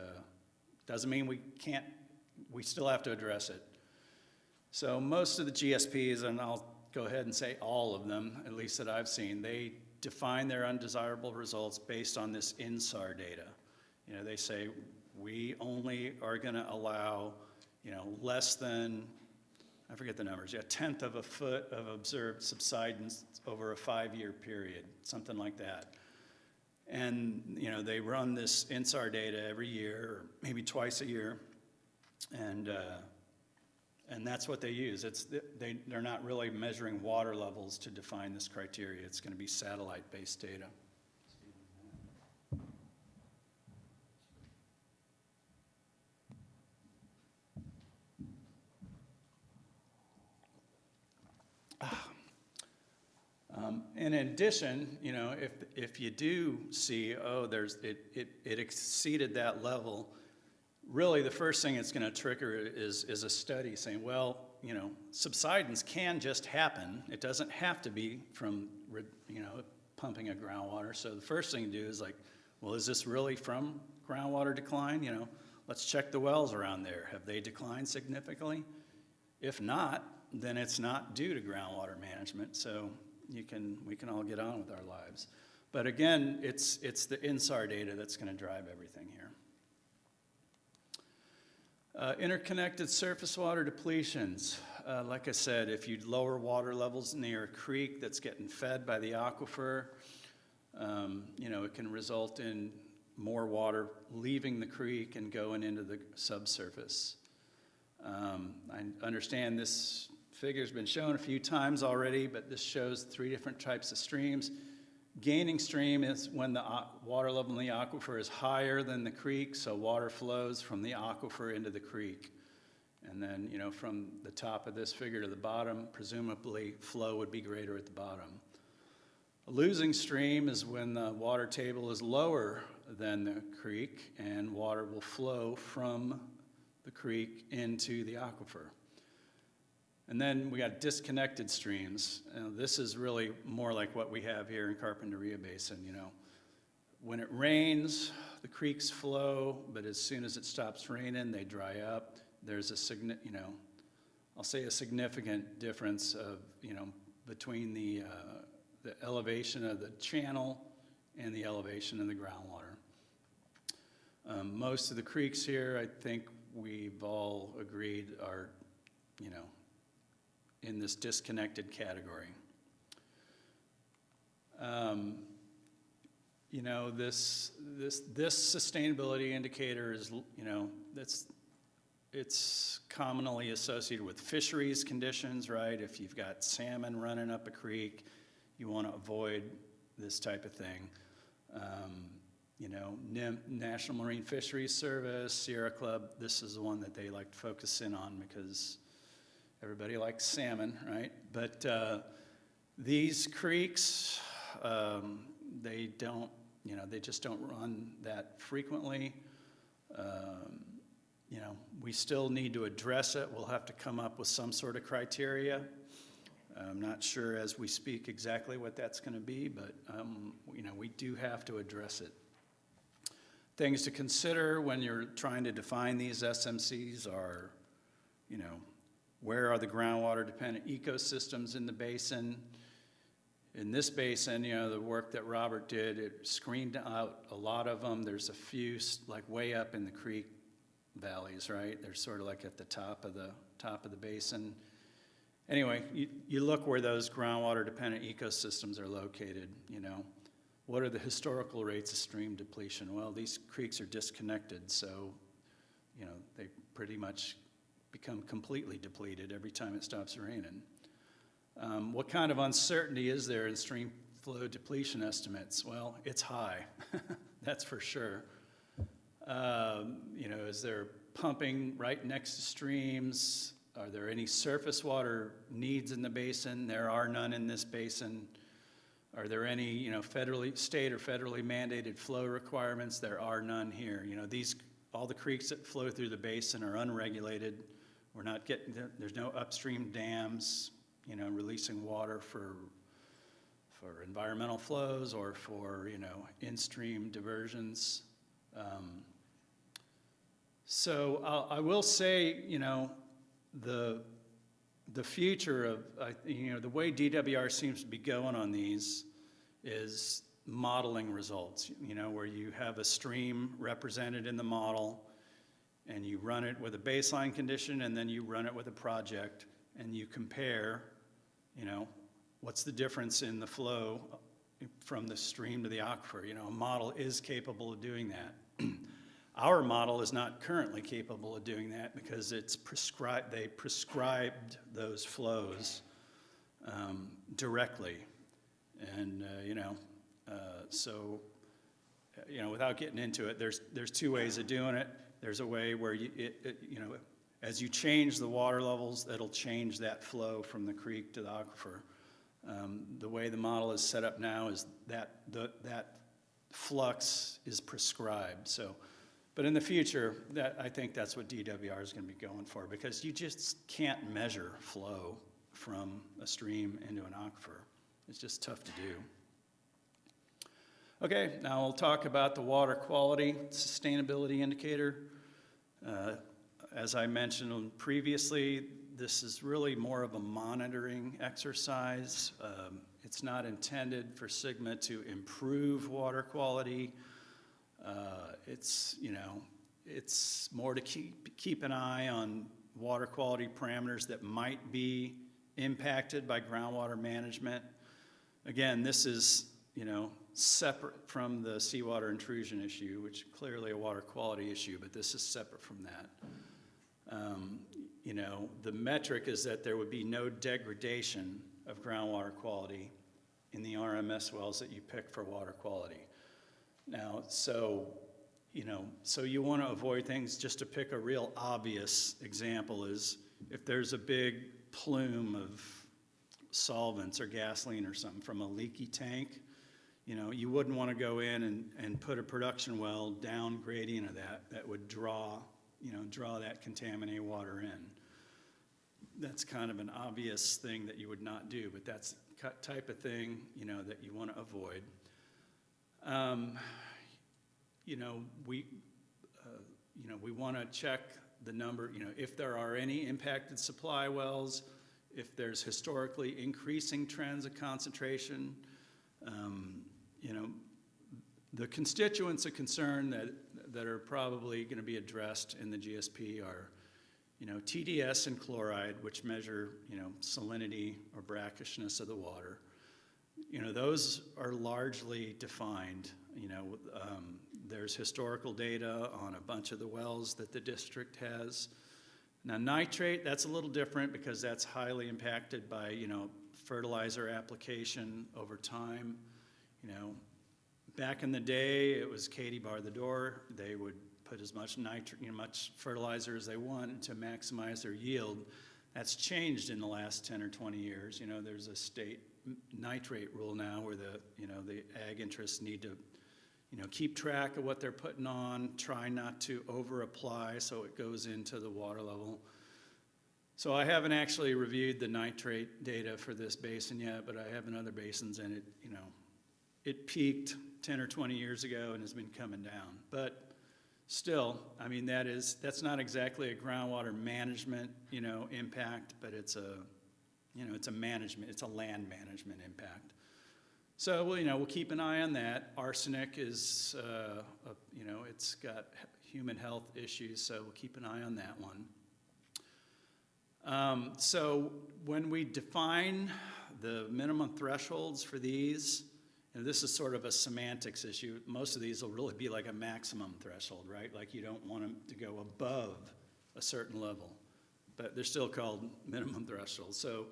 doesn't mean we still have to address it. So most of the GSPs, and I'll go ahead and say all of them, at least that I've seen, they define their undesirable results based on this INSAR data. You know, they say we only are going to allow, you know, less than, I forget the numbers, yeah, 1/10 of a foot of observed subsidence over a 5-year period, something like that. And, you know, they run this INSAR data every year, or maybe twice a year, and that's what they use. They're not really measuring water levels to define this criteria. It's going to be satellite-based data. In addition, you know, if you do see, oh, it exceeded that level, really the first thing it's going to trigger is a study saying, well, you know, subsidence can just happen. It doesn't have to be from, you know, pumping of groundwater. So the first thing to do is like, well, is this really from groundwater decline? You know, let's check the wells around there. Have they declined significantly? If not, then it's not due to groundwater management. So we can all get on with our lives. But again, it's the INSAR data that's going to drive everything here. Interconnected surface water depletions. Like I said, if you lower water levels near a creek that's getting fed by the aquifer, you know, it can result in more water leaving the creek and going into the subsurface. I understand this figure's been shown a few times already, but this shows 3 different types of streams. Gaining stream is when the water level in the aquifer is higher than the creek, so water flows from the aquifer into the creek. And then, you know, from the top of this figure to the bottom, presumably flow would be greater at the bottom. A losing stream is when the water table is lower than the creek and water will flow from the creek into the aquifer. And then we got disconnected streams. This is really more like what we have here in Carpinteria Basin, you know. When it rains, the creeks flow, but as soon as it stops raining, they dry up. There's you know, I'll say a significant difference of, you know, between the elevation of the channel and the elevation of the groundwater. Most of the creeks here, I think we've all agreed are, you know, in this disconnected category. You know, this sustainability indicator is, you know, it's commonly associated with fisheries conditions, right? If you've got salmon running up a creek, you want to avoid this type of thing. You know, National Marine Fisheries Service, Sierra Club, this is the one that they like to focus in on because everybody likes salmon, right? But these creeks, they don't, you know, they just don't run that frequently. You know, we still need to address it. We'll have to come up with some sort of criteria. I'm not sure as we speak exactly what that's going to be, but, you know, we do have to address it. Things to consider when you're trying to define these SMCs are, you know, where are the groundwater dependent ecosystems in the basin? In this basin, you know, the work that Robert did, it screened out a lot of them. There's a few like way up in the creek valleys, right? They're sort of like at the top of the basin. Anyway, you look where those groundwater dependent ecosystems are located, you know. What are the historical rates of stream depletion? Well, these creeks are disconnected, so, you know, they pretty much become completely depleted every time it stops raining. What kind of uncertainty is there in stream flow depletion estimates? Well, it's high, that's for sure. You know, is there pumping right next to streams? Are there any surface water needs in the basin? There are none in this basin. Are there any, you know, state or federally mandated flow requirements? There are none here. You know, all the creeks that flow through the basin are unregulated. We're not getting, there's no upstream dams, you know, releasing water for environmental flows or for, you know, in-stream diversions. So I will say, you know, the future of, you know, the way DWR seems to be going on these is modeling results, you know, where you have a stream represented in the model and you run it with a baseline condition and then you run it with a project and you compare, you know, what's the difference in the flow from the stream to the aquifer. You know, a model is capable of doing that. Our model is not currently capable of doing that because it's prescribed, they prescribed those flows directly. And, you know, so, you know, without getting into it, there's two ways of doing it. There's a way where, you know, as you change the water levels, that'll change that flow from the creek to the aquifer. The way the model is set up now is that that flux is prescribed. So, but in the future, I think that's what DWR is going to be going for because you just can't measure flow from a stream into an aquifer. It's just tough to do. Okay, now we'll talk about the water quality sustainability indicator. As I mentioned previously, this is really more of a monitoring exercise. It's not intended for SGMA to improve water quality. It's, you know, it's more to keep an eye on water quality parameters that might be impacted by groundwater management. Again, this is, you know, separate from the seawater intrusion issue, which is clearly a water quality issue, but this is separate from that. You know, the metric is that there would be no degradation of groundwater quality in the RMS wells that you pick for water quality. Now, so, you know, so you want to avoid things. Just to pick a real obvious example is if there's a big plume of solvents or gasoline or something from a leaky tank, you know, you wouldn't want to go in and put a production well down gradient of that would draw, you know, draw that contaminated water in. That's kind of an obvious thing that you would not do, but that's the type of thing, you know, that you want to avoid. You know, we want to check the number, you know, if there are any impacted supply wells, if there's historically increasing trends of concentration. You know, the constituents of concern that are probably going to be addressed in the GSP are, you know, TDS and chloride, which measure, you know, salinity or brackishness of the water. You know, those are largely defined. You know, there's historical data on a bunch of the wells that the district has. Now, nitrate, that's a little different because that's highly impacted by, you know, fertilizer application over time. You know, Back in the day, it was Katie bar the door. They would put as much much fertilizer as they want to maximize their yield. That's changed in the last 10 or 20 years. You know, there's a state nitrate rule now where the ag interests need to, keep track of what they're putting on, try not to over apply so it goes into the water level. So I haven't actually reviewed the nitrate data for this basin yet, but I have in other basins, and it peaked 10 or 20 years ago and has been coming down. But still, I mean, that's not exactly a groundwater management, impact, but it's a land management impact. So, we'll keep an eye on that. Arsenic is, it's got human health issues, so we'll keep an eye on that one. So when we define the minimum thresholds for these, and this is sort of a semantics issue, most of these will really be like a maximum threshold, right? Like you don't want them to go above a certain level, but they're still called minimum thresholds. So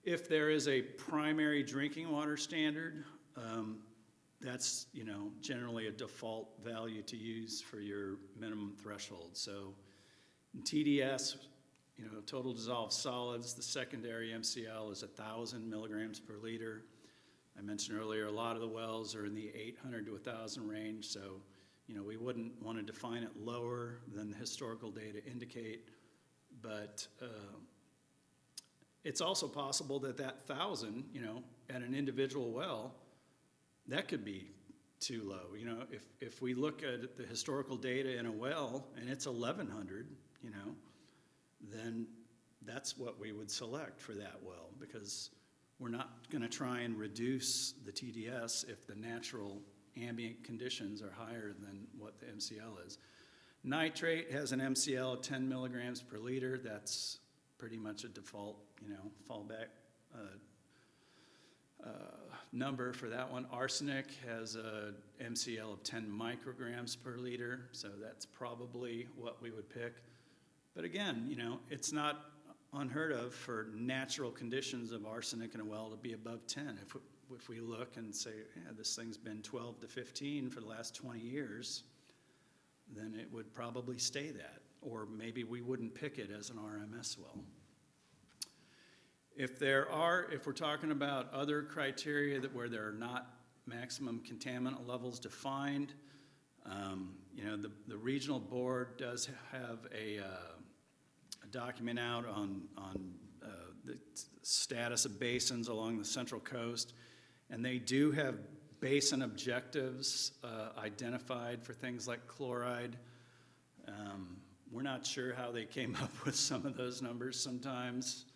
if there is a primary drinking water standard, that's generally a default value to use for your minimum threshold. So in TDS, total dissolved solids, the secondary MCL is 1,000 milligrams per liter. I mentioned earlier, a lot of the wells are in the 800 to 1,000 range, so we wouldn't want to define it lower than the historical data indicate, but it's also possible that 1,000, at an individual well, that could be too low. If we look at the historical data in a well and it's 1,100, then that's what we would select for that well, because we're not going to try and reduce the TDS if the natural ambient conditions are higher than what the MCL is. Nitrate has an MCL of 10 milligrams per liter. That's pretty much a default, fallback number for that one. Arsenic has a MCL of 10 micrograms per liter, so that's probably what we would pick. But again, it's not unheard of for natural conditions of arsenic in a well to be above 10. If we look and say, yeah, this thing's been 12 to 15 for the last 20 years, then it would probably stay that. Or maybe we wouldn't pick it as an RMS well. If we're talking about other criteria where there are not maximum contaminant levels defined, the regional board does have a document out on the status of basins along the Central Coast, and they do have basin objectives identified for things like chloride. We're not sure how they came up with some of those numbers sometimes.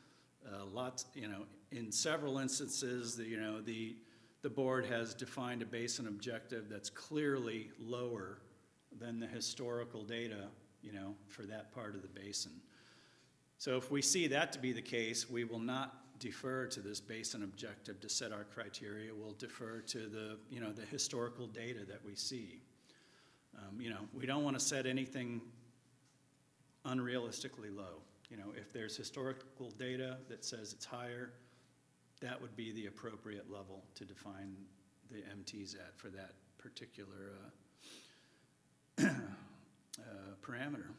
In several instances, the board has defined a basin objective that's clearly lower than the historical data, for that part of the basin. So if we see that to be the case, we will not defer to this basin objective to set our criteria. We'll defer to the historical data that we see. We don't want to set anything unrealistically low. If there's historical data that says it's higher, that would be the appropriate level to define the MTs at for that particular parameter.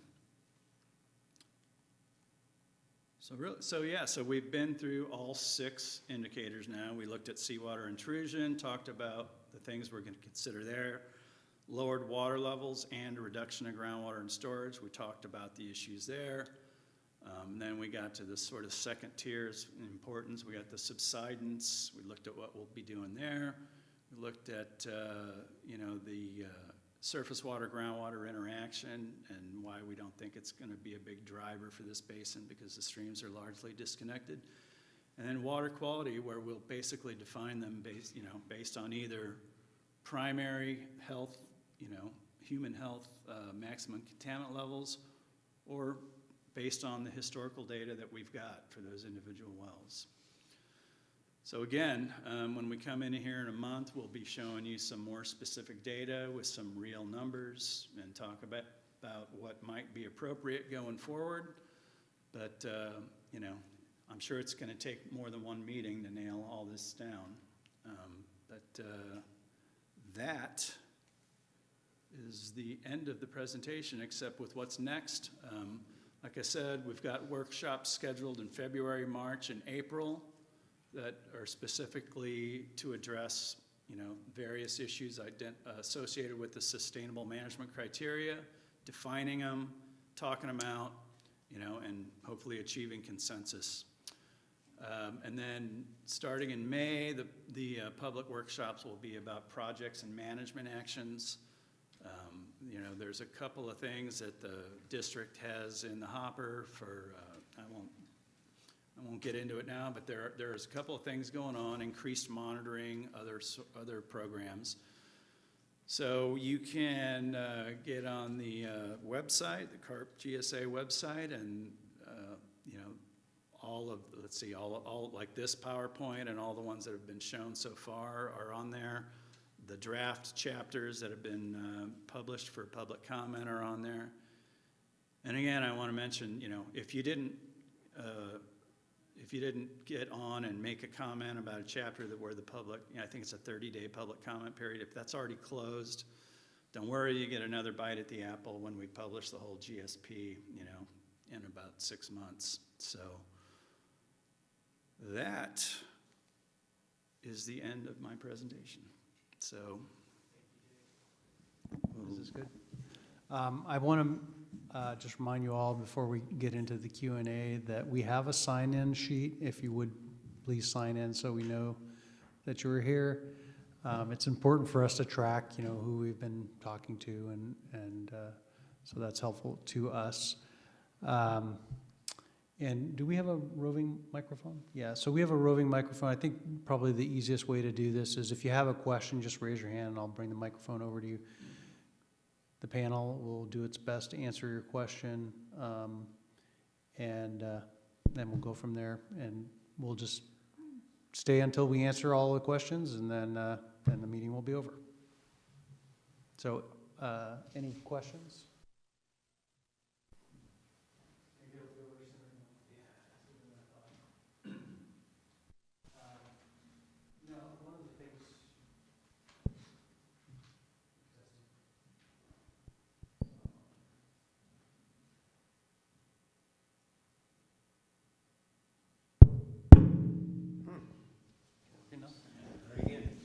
So we've been through all 6 indicators now. We looked at seawater intrusion, talked about the things we're going to consider there, lowered water levels and a reduction of groundwater and storage. We talked about the issues there. Then we got to the sort of second tiers in importance. We got the subsidence. We looked at what we'll be doing there. We looked at the surface water groundwater interaction and why we don't think it's going to be a big driver for this basin because the streams are largely disconnected. And then water quality, where we'll basically define them based on either primary health, human health, maximum contaminant levels, or based on the historical data that we've got for those individual wells. So again, when we come in here in a month, we'll be showing you some more specific data with some real numbers and talk about what might be appropriate going forward. But, I'm sure it's going to take more than one meeting to nail all this down. But that is the end of the presentation, except with what's next. Like I said, we've got workshops scheduled in February, March, and April that are specifically to address, various issues associated with the sustainable management criteria, defining them, talking them out, and hopefully achieving consensus. And then starting in May, the public workshops will be about projects and management actions. There's a couple of things that the district has in the hopper for, I won't get into it now, but there's a couple of things going on, increased monitoring, other programs. So you can get on the website, the CARP GSA website, and all of, all like this PowerPoint and all the ones that have been shown so far are on there. The draft chapters that have been published for public comment are on there. And again, I want to mention, if you didn't get on and make a comment about a chapter that where the public, I think it's a 30-day public comment period. If that's already closed, don't worry, you get another bite at the apple when we publish the whole GSP, in about 6 months. So that is the end of my presentation. So, This is good. I want to just remind you all before we get into the Q&A that we have a sign-in sheet. If you would please sign in so we know that you were here. It's important for us to track, who we've been talking to, and so that's helpful to us. And do we have a roving microphone? Yeah, so we have a roving microphone. I think probably the easiest way to do this is if you have a question, just raise your hand and I'll bring the microphone over to you. The panel will do its best to answer your question, and then we'll go from there. And we'll just stay until we answer all the questions, and then the meeting will be over. So, any questions?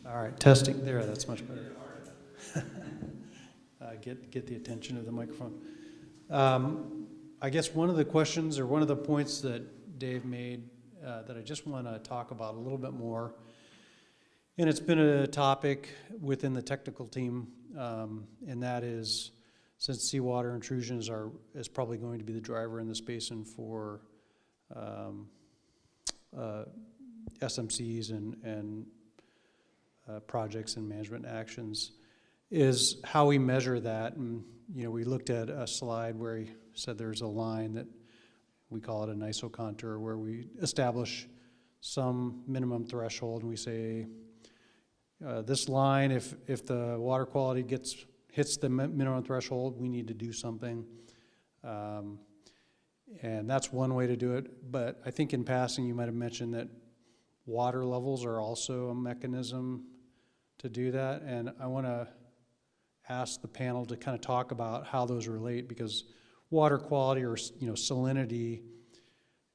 All right, testing there, that's much better. Get the attention of the microphone. I guess one of the questions or one of the points that Dave made that I just want to talk about a little bit more, and it's been a topic within the technical team, and that is since seawater intrusions is probably going to be the driver in this basin for SMCs and projects and management actions, is how we measure that. And we looked at a slide where he said there's a line that we call it an isocontour, where we establish some minimum threshold, and we say this line, if the water quality hits the minimum threshold, we need to do something. And that's one way to do it. But I think in passing you might have mentioned that water levels are also a mechanism to do that, and I want to ask the panel to kind of talk about how those relate, because water quality or salinity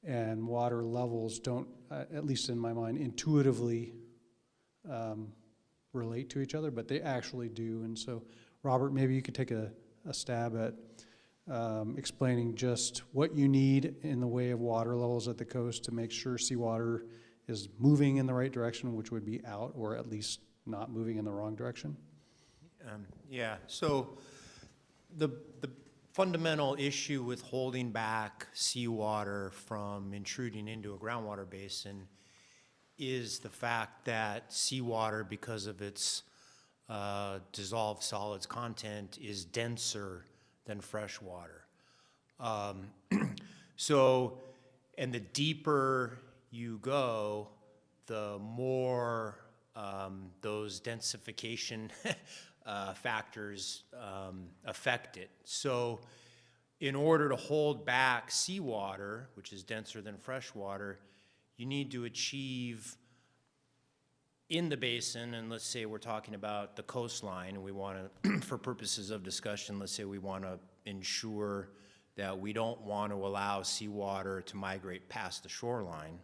and water levels don't, at least in my mind, intuitively relate to each other, but they actually do. And so, Robert, maybe you could take a stab at explaining just what you need in the way of water levels at the coast to make sure seawater is moving in the right direction, which would be out, or at least not moving in the wrong direction? Yeah, so the fundamental issue with holding back seawater from intruding into a groundwater basin is the fact that seawater, because of its dissolved solids content, is denser than fresh water. And the deeper you go, the more those densification factors affect it. So in order to hold back seawater, which is denser than fresh water, you need to achieve in the basin, and let's say we're talking about the coastline, and we want to, for purposes of discussion, let's say we want to ensure that we don't want to allow seawater to migrate past the shoreline.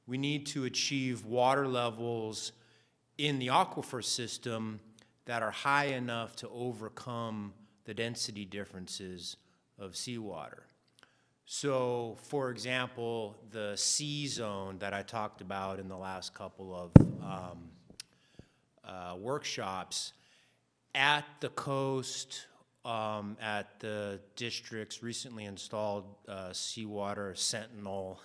We need to achieve water levels in the aquifer system that are high enough to overcome the density differences of seawater. So, for example, the C zone that I talked about in the last couple of workshops, at the coast, at the district's recently installed seawater sentinel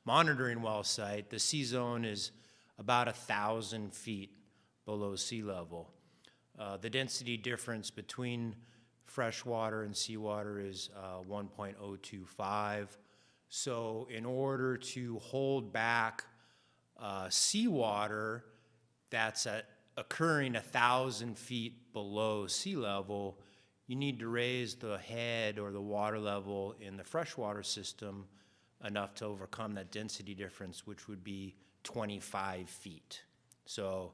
monitoring well site, the C zone is about 1,000 feet below sea level. The density difference between freshwater and seawater is 1.025. So in order to hold back seawater that's occurring 1,000 feet below sea level, you need to raise the head or the water level in the freshwater system enough to overcome that density difference, which would be 25 feet. So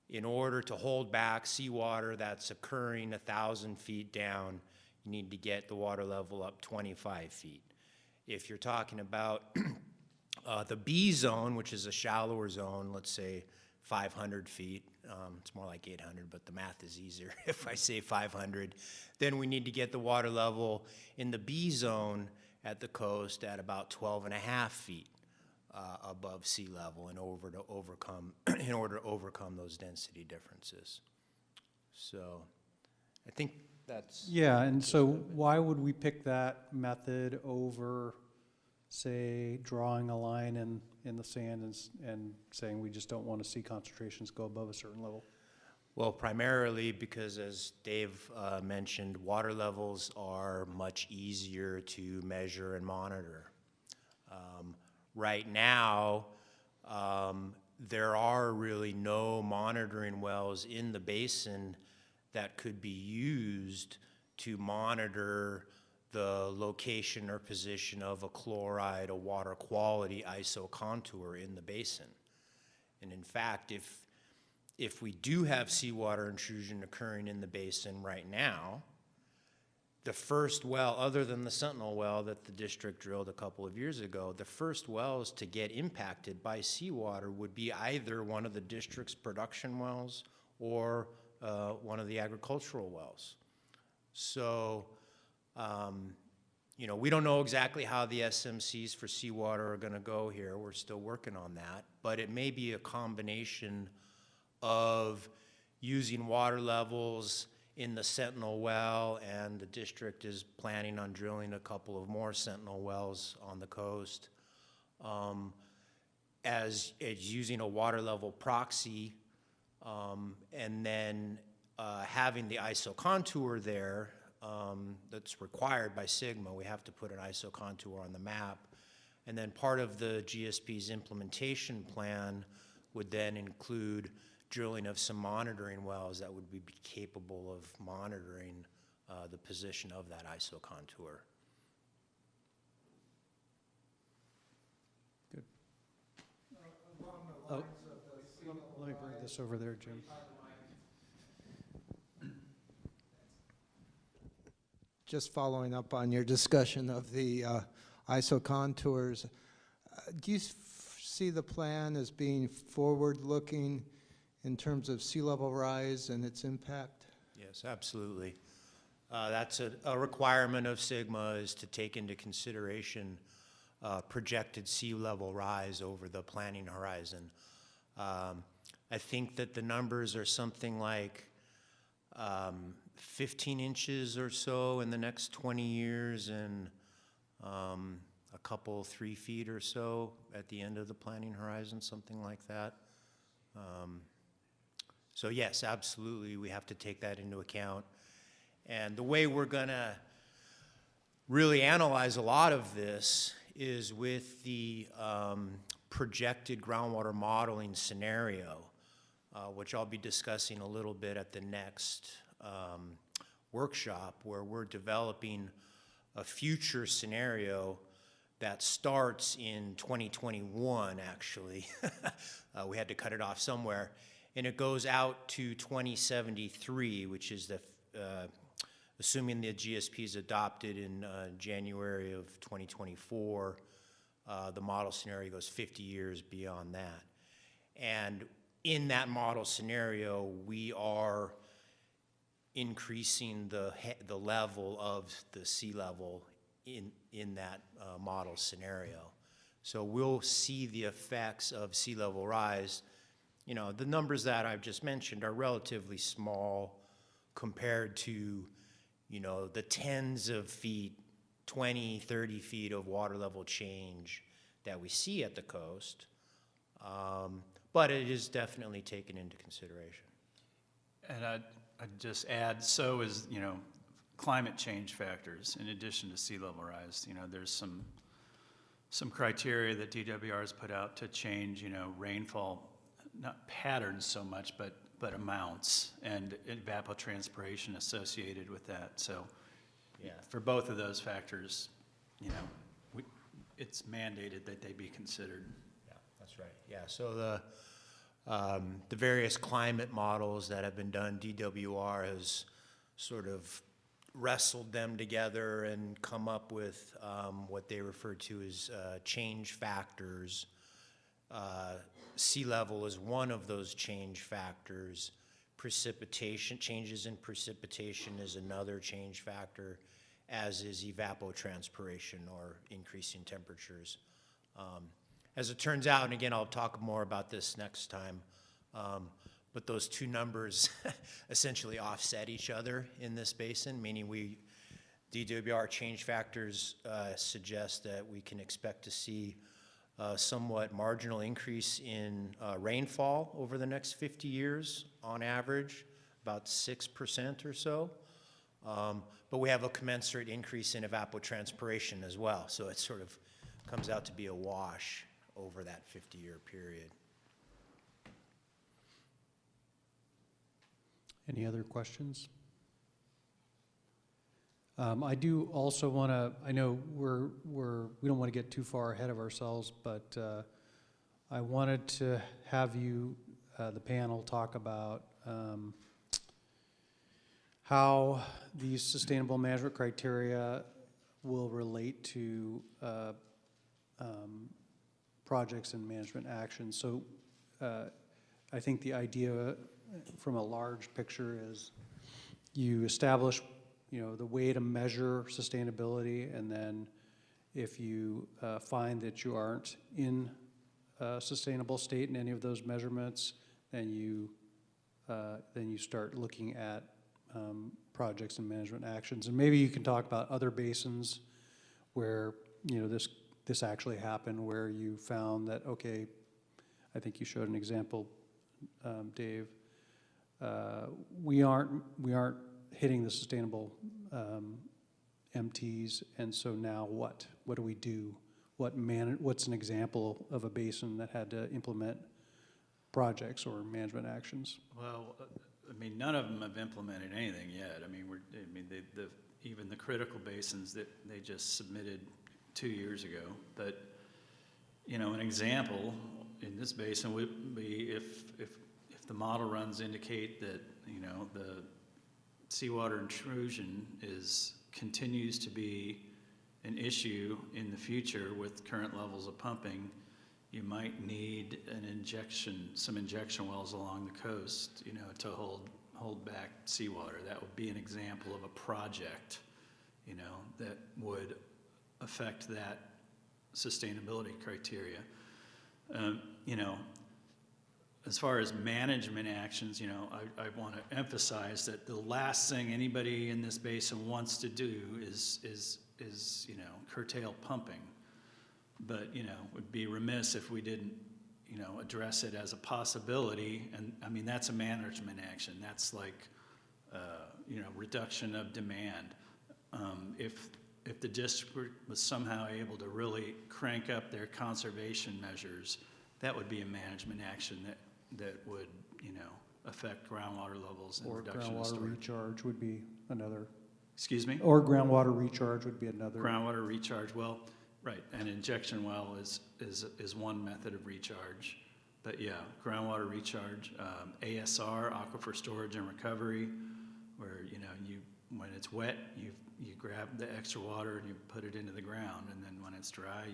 in order to hold back seawater that's occurring 1,000 feet down, you need to get the water level up 25 feet. If you're talking about the B zone, which is a shallower zone, let's say 500 feet, it's more like 800, but the math is easier if I say 500, then we need to get the water level in the B zone at the coast at about 12.5 feet above sea level in order to overcome those density differences. So I think that's... Yeah, and so why would we pick that method over, say, drawing a line in the sand and saying we just don't want to see concentrations go above a certain level? Well, primarily because, as Dave mentioned, water levels are much easier to measure and monitor. Right now, there are really no monitoring wells in the basin that could be used to monitor the location or position of a chloride, a water quality isocontour in the basin. And in fact, if we do have seawater intrusion occurring in the basin right now, the first well, other than the Sentinel well that the district drilled a couple of years ago, the first wells to get impacted by seawater would be either one of the district's production wells or one of the agricultural wells. So, you know, we don't know exactly how the SMCs for seawater are going to go here. We're still working on that. But it may be a combination of using water levels in the Sentinel well, and the district is planning on drilling a couple of more Sentinel wells on the coast, as using a water level proxy, and then having the isocontour there that's required by SGMA. We have to put an isocontour on the map. And then part of the GSP's implementation plan would then include drilling of some monitoring wells that would be capable of monitoring the position of that isocontour. Good. Oh, let me bring this over there, Jim. Just following up on your discussion of the isocontours, do you see the plan as being forward-looking in terms of sea level rise and its impact? Yes, absolutely. That's a requirement of SGMA, is to take into consideration projected sea level rise over the planning horizon. I think that the numbers are something like 15 inches or so in the next 20 years and a couple, 3 feet or so at the end of the planning horizon, something like that. So yes, absolutely, we have to take that into account. And the way we're gonna really analyze a lot of this is with the projected groundwater modeling scenario, which I'll be discussing a little bit at the next workshop, where we're developing a future scenario that starts in 2021, actually. We had to cut it off somewhere. And it goes out to 2073, which is the, assuming the GSP is adopted in January of 2024, the model scenario goes 50 years beyond that. And in that model scenario, we are increasing the level of the sea level in that model scenario. So we'll see the effects of sea level rise. You know, the numbers that I've just mentioned are relatively small compared to, you know, the tens of feet, 20, 30 feet of water level change that we see at the coast. But it is definitely taken into consideration. And I'd just add, so is, you know, climate change factors in addition to sea level rise. You know, there's some criteria that DWR has put out to change, you know, rainfall, not patterns so much, but amounts and evapotranspiration associated with that. So Yeah. for both of those factors, you know, it's mandated that they be considered. Yeah, that's right. Yeah, so the various climate models that have been done, DWR has sort of wrestled them together and come up with what they refer to as change factors. Sea level is one of those change factors. Precipitation, changes in precipitation is another change factor, as is evapotranspiration or increasing temperatures. As it turns out, and again, I'll talk more about this next time, but those two numbers essentially offset each other in this basin, meaning DWR change factors suggest that we can expect to see somewhat marginal increase in rainfall over the next 50 years on average, about 6% or so. But we have a commensurate increase in evapotranspiration as well, so it sort of comes out to be a wash over that 50-year period. Any other questions? I do also want to, I know we don't want to get too far ahead of ourselves, but I wanted to have you, the panel, talk about how these sustainable management criteria will relate to projects and management actions. So I think the idea from a large picture is you establish, you know, the way to measure sustainability, and then if you find that you aren't in a sustainable state in any of those measurements, then you start looking at projects and management actions. And maybe you can talk about other basins where, you know, this actually happened, where you found that, okay, I think you showed an example, Dave. We aren't hitting the sustainable MTs, and so now what? What do we do? What's an example of a basin that had to implement projects or management actions? Well, I mean, none of them have implemented anything yet. I mean, even the critical basins that they just submitted 2 years ago. But, you know, an example in this basin would be if the model runs indicate that, you know, the seawater intrusion continues to be an issue in the future with current levels of pumping, you might need some injection wells along the coast, you know, to hold back seawater. That would be an example of a project, you know, that would affect that sustainability criteria. You know, as far as management actions, you know, I want to emphasize that the last thing anybody in this basin wants to do is you know, curtail pumping. But, you know, would be remiss if we didn't, you know, address it as a possibility. And I mean, that's a management action. That's like, you know, reduction of demand. If the district was somehow able to really crank up their conservation measures, that would be a management action that would, you know, affect groundwater levels and Or reduction of groundwater storage. recharge would be another. Excuse me? Or groundwater recharge would be another. Groundwater recharge. Well, Right, an injection well is one method of recharge. But yeah, groundwater recharge, ASR, aquifer storage and recovery, where, you know, when it's wet, you grab the extra water and you put it into the ground, and then when it's dry,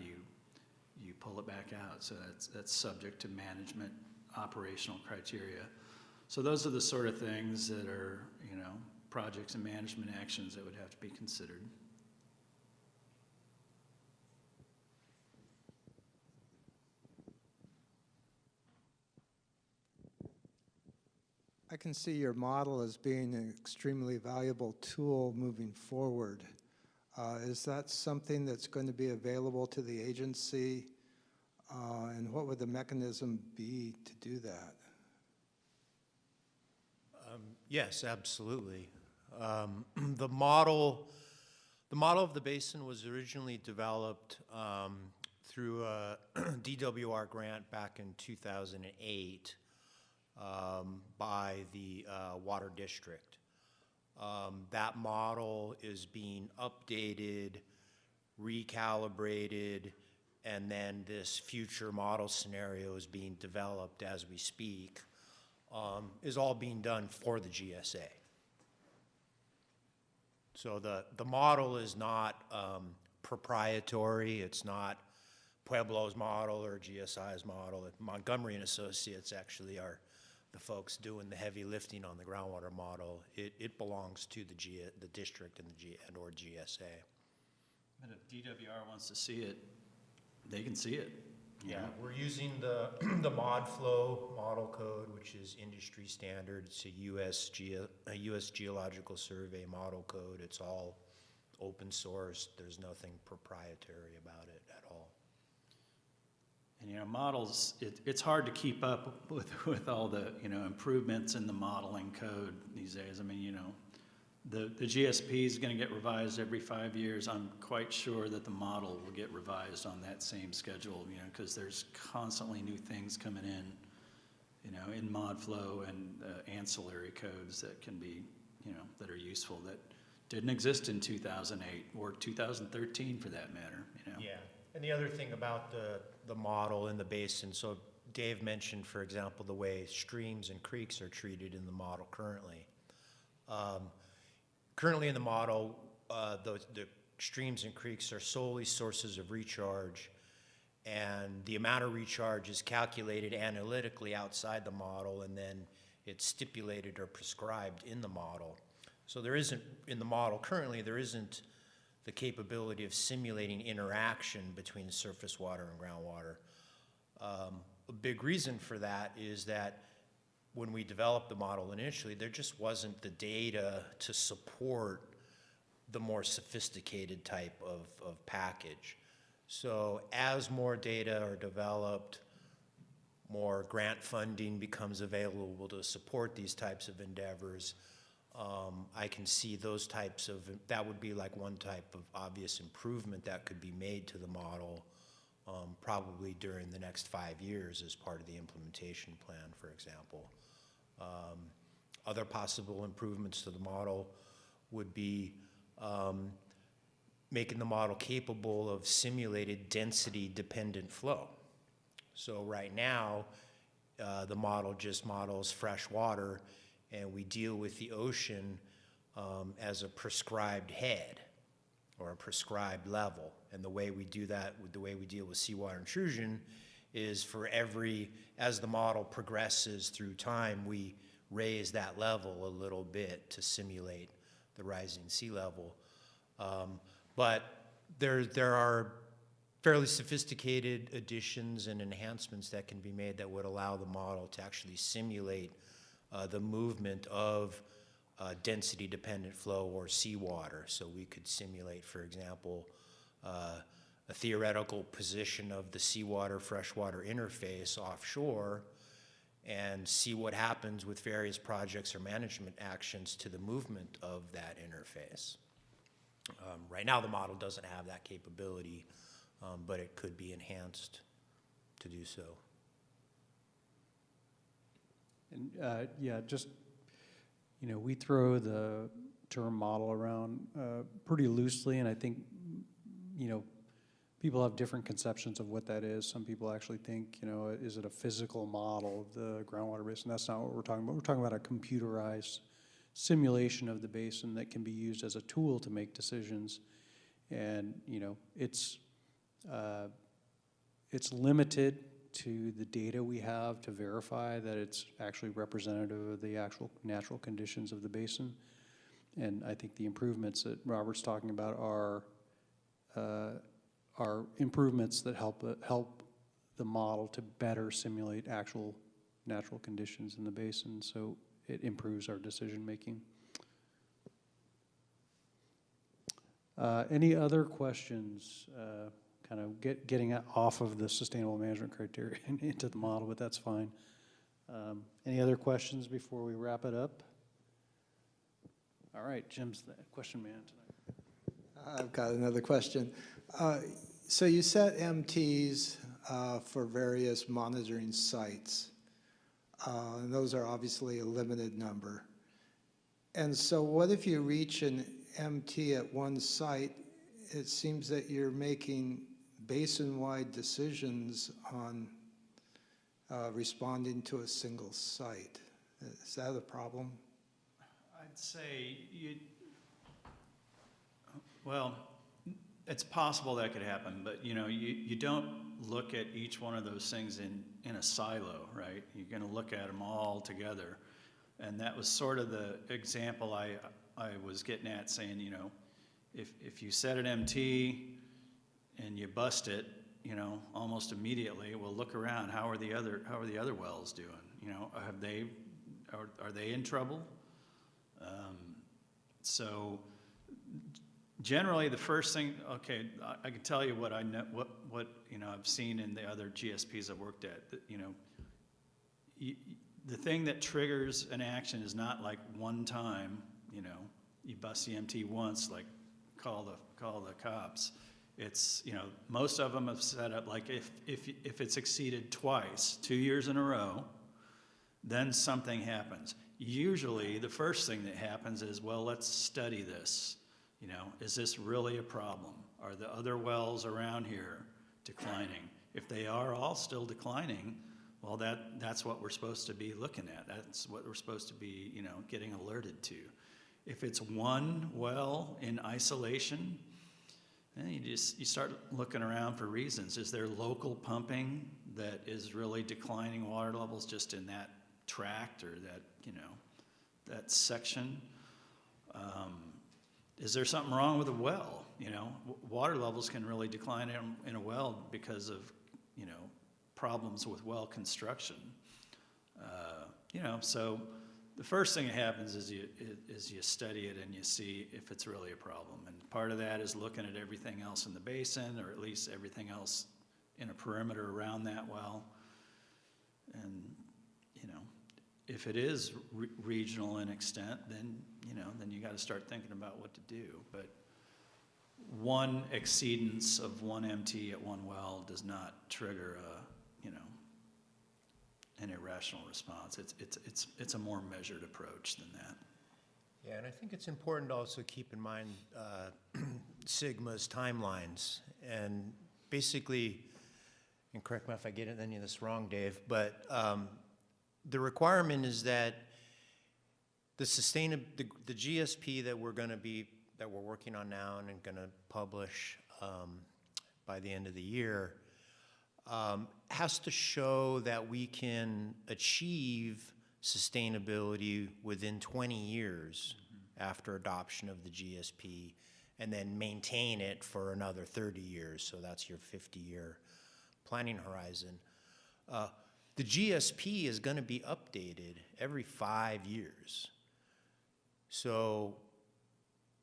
you pull it back out. So that's subject to management operational criteria. So those are the sort of things that are, you know, projects and management actions that would have to be considered. I can see your model as being an extremely valuable tool moving forward. Is that something that's going to be available to the agency? And what would the mechanism be to do that? Yes, absolutely. The model of the basin was originally developed through a DWR grant back in 2008 by the Water District. That model is being updated, recalibrated, and then this future model scenario is being developed as we speak, is all being done for the GSA. So the model is not proprietary. It's not Pueblo's model or GSI's model. Montgomery and Associates actually are the folks doing the heavy lifting on the groundwater model. It belongs to the district and or GSA. But if DWR wants to see it, they can see it. Yeah, we're using the the ModFlow model code, which is industry standard. It's a US Geological Survey model code. It's all open source. There's nothing proprietary about it at all. And, you know, models, it's hard to keep up with all the, you know, improvements in the modeling code these days. I mean, you know, the GSP is going to get revised every 5 years. I'm quite sure that the model will get revised on that same schedule, you know, because there's constantly new things coming in, you know, in ModFlow and ancillary codes that can be, you know, that are useful that didn't exist in 2008 or 2013 for that matter, you know. Yeah, and the other thing about the model in the basin, so Dave mentioned, for example, the way streams and creeks are treated in the model currently. Currently in the model, the streams and creeks are solely sources of recharge, and the amount of recharge is calculated analytically outside the model, and then it's stipulated or prescribed in the model. So there isn't, in the model currently, there isn't the capability of simulating interaction between surface water and groundwater. A big reason for that is that when we developed the model initially, there just wasn't the data to support the more sophisticated type of package. So as more data are developed, more grant funding becomes available to support these types of endeavors, I can see those types of, that would be like one type of obvious improvement that could be made to the model probably during the next 5 years as part of the implementation plan, for example. Other possible improvements to the model would be making the model capable of simulated density-dependent flow. So right now, the model just models fresh water, and we deal with the ocean as a prescribed head or a prescribed level. And the way we do that, the way we deal with seawater intrusion, is for every, as the model progresses through time, we raise that level a little bit to simulate the rising sea level. But there are fairly sophisticated additions and enhancements that can be made that would allow the model to actually simulate the movement of density-dependent flow or seawater. So we could simulate, for example, a theoretical position of the seawater-freshwater interface offshore and see what happens with various projects or management actions to the movement of that interface. Right now, the model doesn't have that capability, but it could be enhanced to do so. And yeah, just, you know, we throw the term model around pretty loosely, and I think, you know, people have different conceptions of what that is. Some people actually think, you know, is it a physical model of the groundwater basin? That's not what we're talking about. We're talking about a computerized simulation of the basin that can be used as a tool to make decisions. And, you know, it's limited to the data we have to verify that it's actually representative of the actual natural conditions of the basin. And I think the improvements that Robert's talking about are improvements that help the model to better simulate actual natural conditions in the basin, so it improves our decision making. Any other questions? Kind of getting off of the sustainable management criteria and into the model, but that's fine. Any other questions before we wrap it up? All right, Jim's the question man tonight. I've got another question. So you set MTs for various monitoring sites, and those are obviously a limited number. And so what if you reach an MT at one site? It seems that you're making basin-wide decisions on responding to a single site. Is that a problem? I'd say well, it's possible that could happen, but you know, you don't look at each one of those things in a silo, right? You're going to look at them all together. And that was sort of the example I was getting at, saying, you know, if you set an MT and you bust it, you know, almost immediately, well, look around. How are the other wells doing? You know, are they in trouble? So generally, the first thing, okay, I can tell you what I know, what you know, I've seen in the other GSPs I've worked at. That, you know, the thing that triggers an action is not like one time. You know, you bust the MT once, like call the cops. It's, you know, most of them have set up like if it's exceeded twice, 2 years in a row, then something happens. Usually, the first thing that happens is, well, let's study this. You know, is this really a problem? Are the other wells around here declining? If they are all still declining, well, that's what we're supposed to be looking at. That's what we're supposed to be, you know, getting alerted to. If it's one well in isolation, then you start looking around for reasons. Is there local pumping that is really declining water levels just in that tract or that, you know, that section? Is there something wrong with a well? You know, water levels can really decline in a well because of, you know, problems with well construction. You know, so the first thing that happens is you study it and you see if it's really a problem. And part of that is looking at everything else in the basin, or at least everything else in a perimeter around that well. And, you know, if it is regional in extent, then, you know, then you got to start thinking about what to do. But one exceedance of one MT at one well does not trigger a, you know, an irrational response. It's a more measured approach than that. Yeah, and I think it's important to also keep in mind Sigma's timelines. And basically, and correct me if I get any of this wrong, Dave, but the requirement is that the GSP that we're working on now and going to publish by the end of the year has to show that we can achieve sustainability within 20 years after adoption of the GSP, and then maintain it for another 30 years. So that's your 50-year planning horizon. The GSP is going to be updated every 5 years. So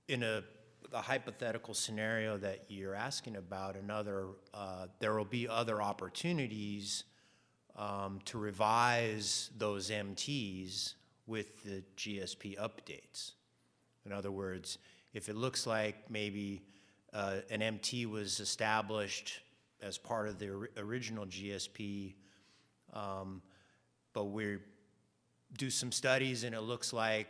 in the hypothetical scenario that you're asking about, there will be other opportunities to revise those MTs with the GSP updates. In other words, if it looks like maybe an MT was established as part of the original GSP, but we do some studies and it looks like,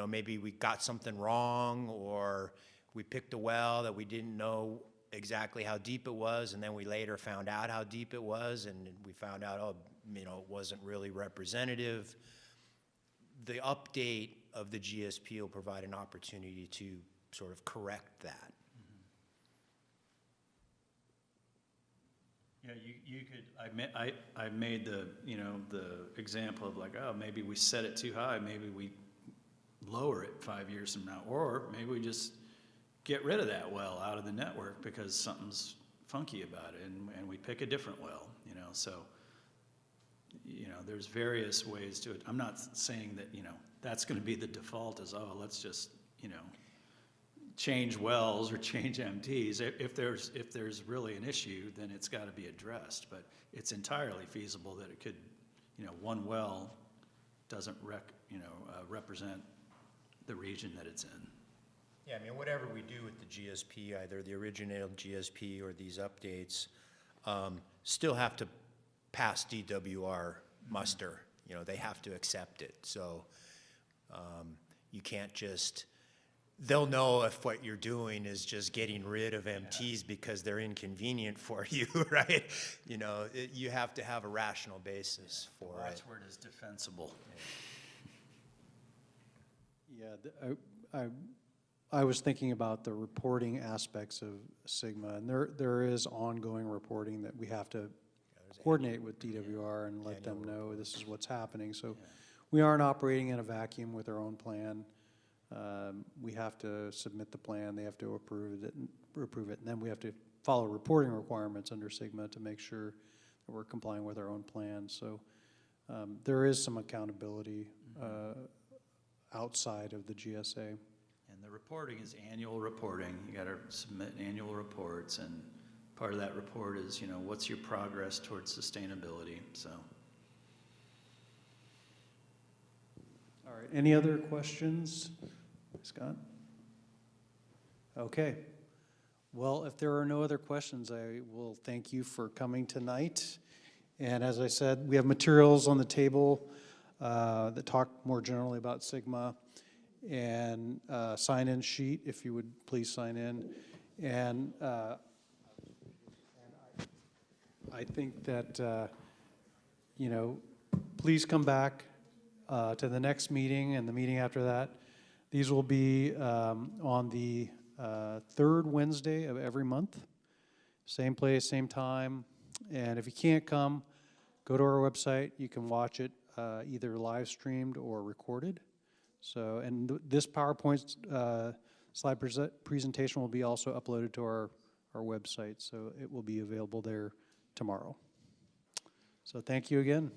maybe we got something wrong, or we picked a well that we didn't know exactly how deep it was, and then we later found out how deep it was, and we found out, oh, you know, it wasn't really representative. The update of the GSP will provide an opportunity to sort of correct that. Yeah, you could, I made the, you know, the example of like, oh, maybe we set it too high, maybe we lower it 5 years from now, or maybe we just get rid of that well out of the network because something's funky about it, and we pick a different well, you know, so, you know, there's various ways to it. I'm not saying that, you know, that's gonna be the default is, oh, let's just, you know, change wells or change MTs. If there's really an issue, then it's got to be addressed. But it's entirely feasible that it could, you know, one well doesn't represent the region that it's in. Yeah, I mean, whatever we do with the GSP, either the original GSP or these updates, still have to pass DWR muster. You know, they have to accept it. So you can't just, they'll know if what you're doing is just getting rid of MTs because they're inconvenient for you, right? You know, you have to have a rational basis for it. Watchword is defensible. Yeah, I was thinking about the reporting aspects of Sigma, and there is ongoing reporting that we have to coordinate with DWR and let them know this is what's happening. So we aren't operating in a vacuum with our own plan. We have to submit the plan, they have to approve it, and then we have to follow reporting requirements under Sigma to make sure that we're complying with our own plan. So there is some accountability outside of the GSA. And the reporting is annual reporting. You got to submit annual reports, and part of that report is, you know, what's your progress towards sustainability, so. All right, any other questions? Scott? Okay. Well, if there are no other questions, I will thank you for coming tonight. And as I said, we have materials on the table that talk more generally about Sigma, and sign-in sheet, if you would please sign in. And I think that, you know, please come back to the next meeting and the meeting after that. These will be on the third Wednesday of every month. Same place, same time. And if you can't come, go to our website. You can watch it either live streamed or recorded. So, and this PowerPoint slide presentation will be also uploaded to our website. So it will be available there tomorrow. So thank you again.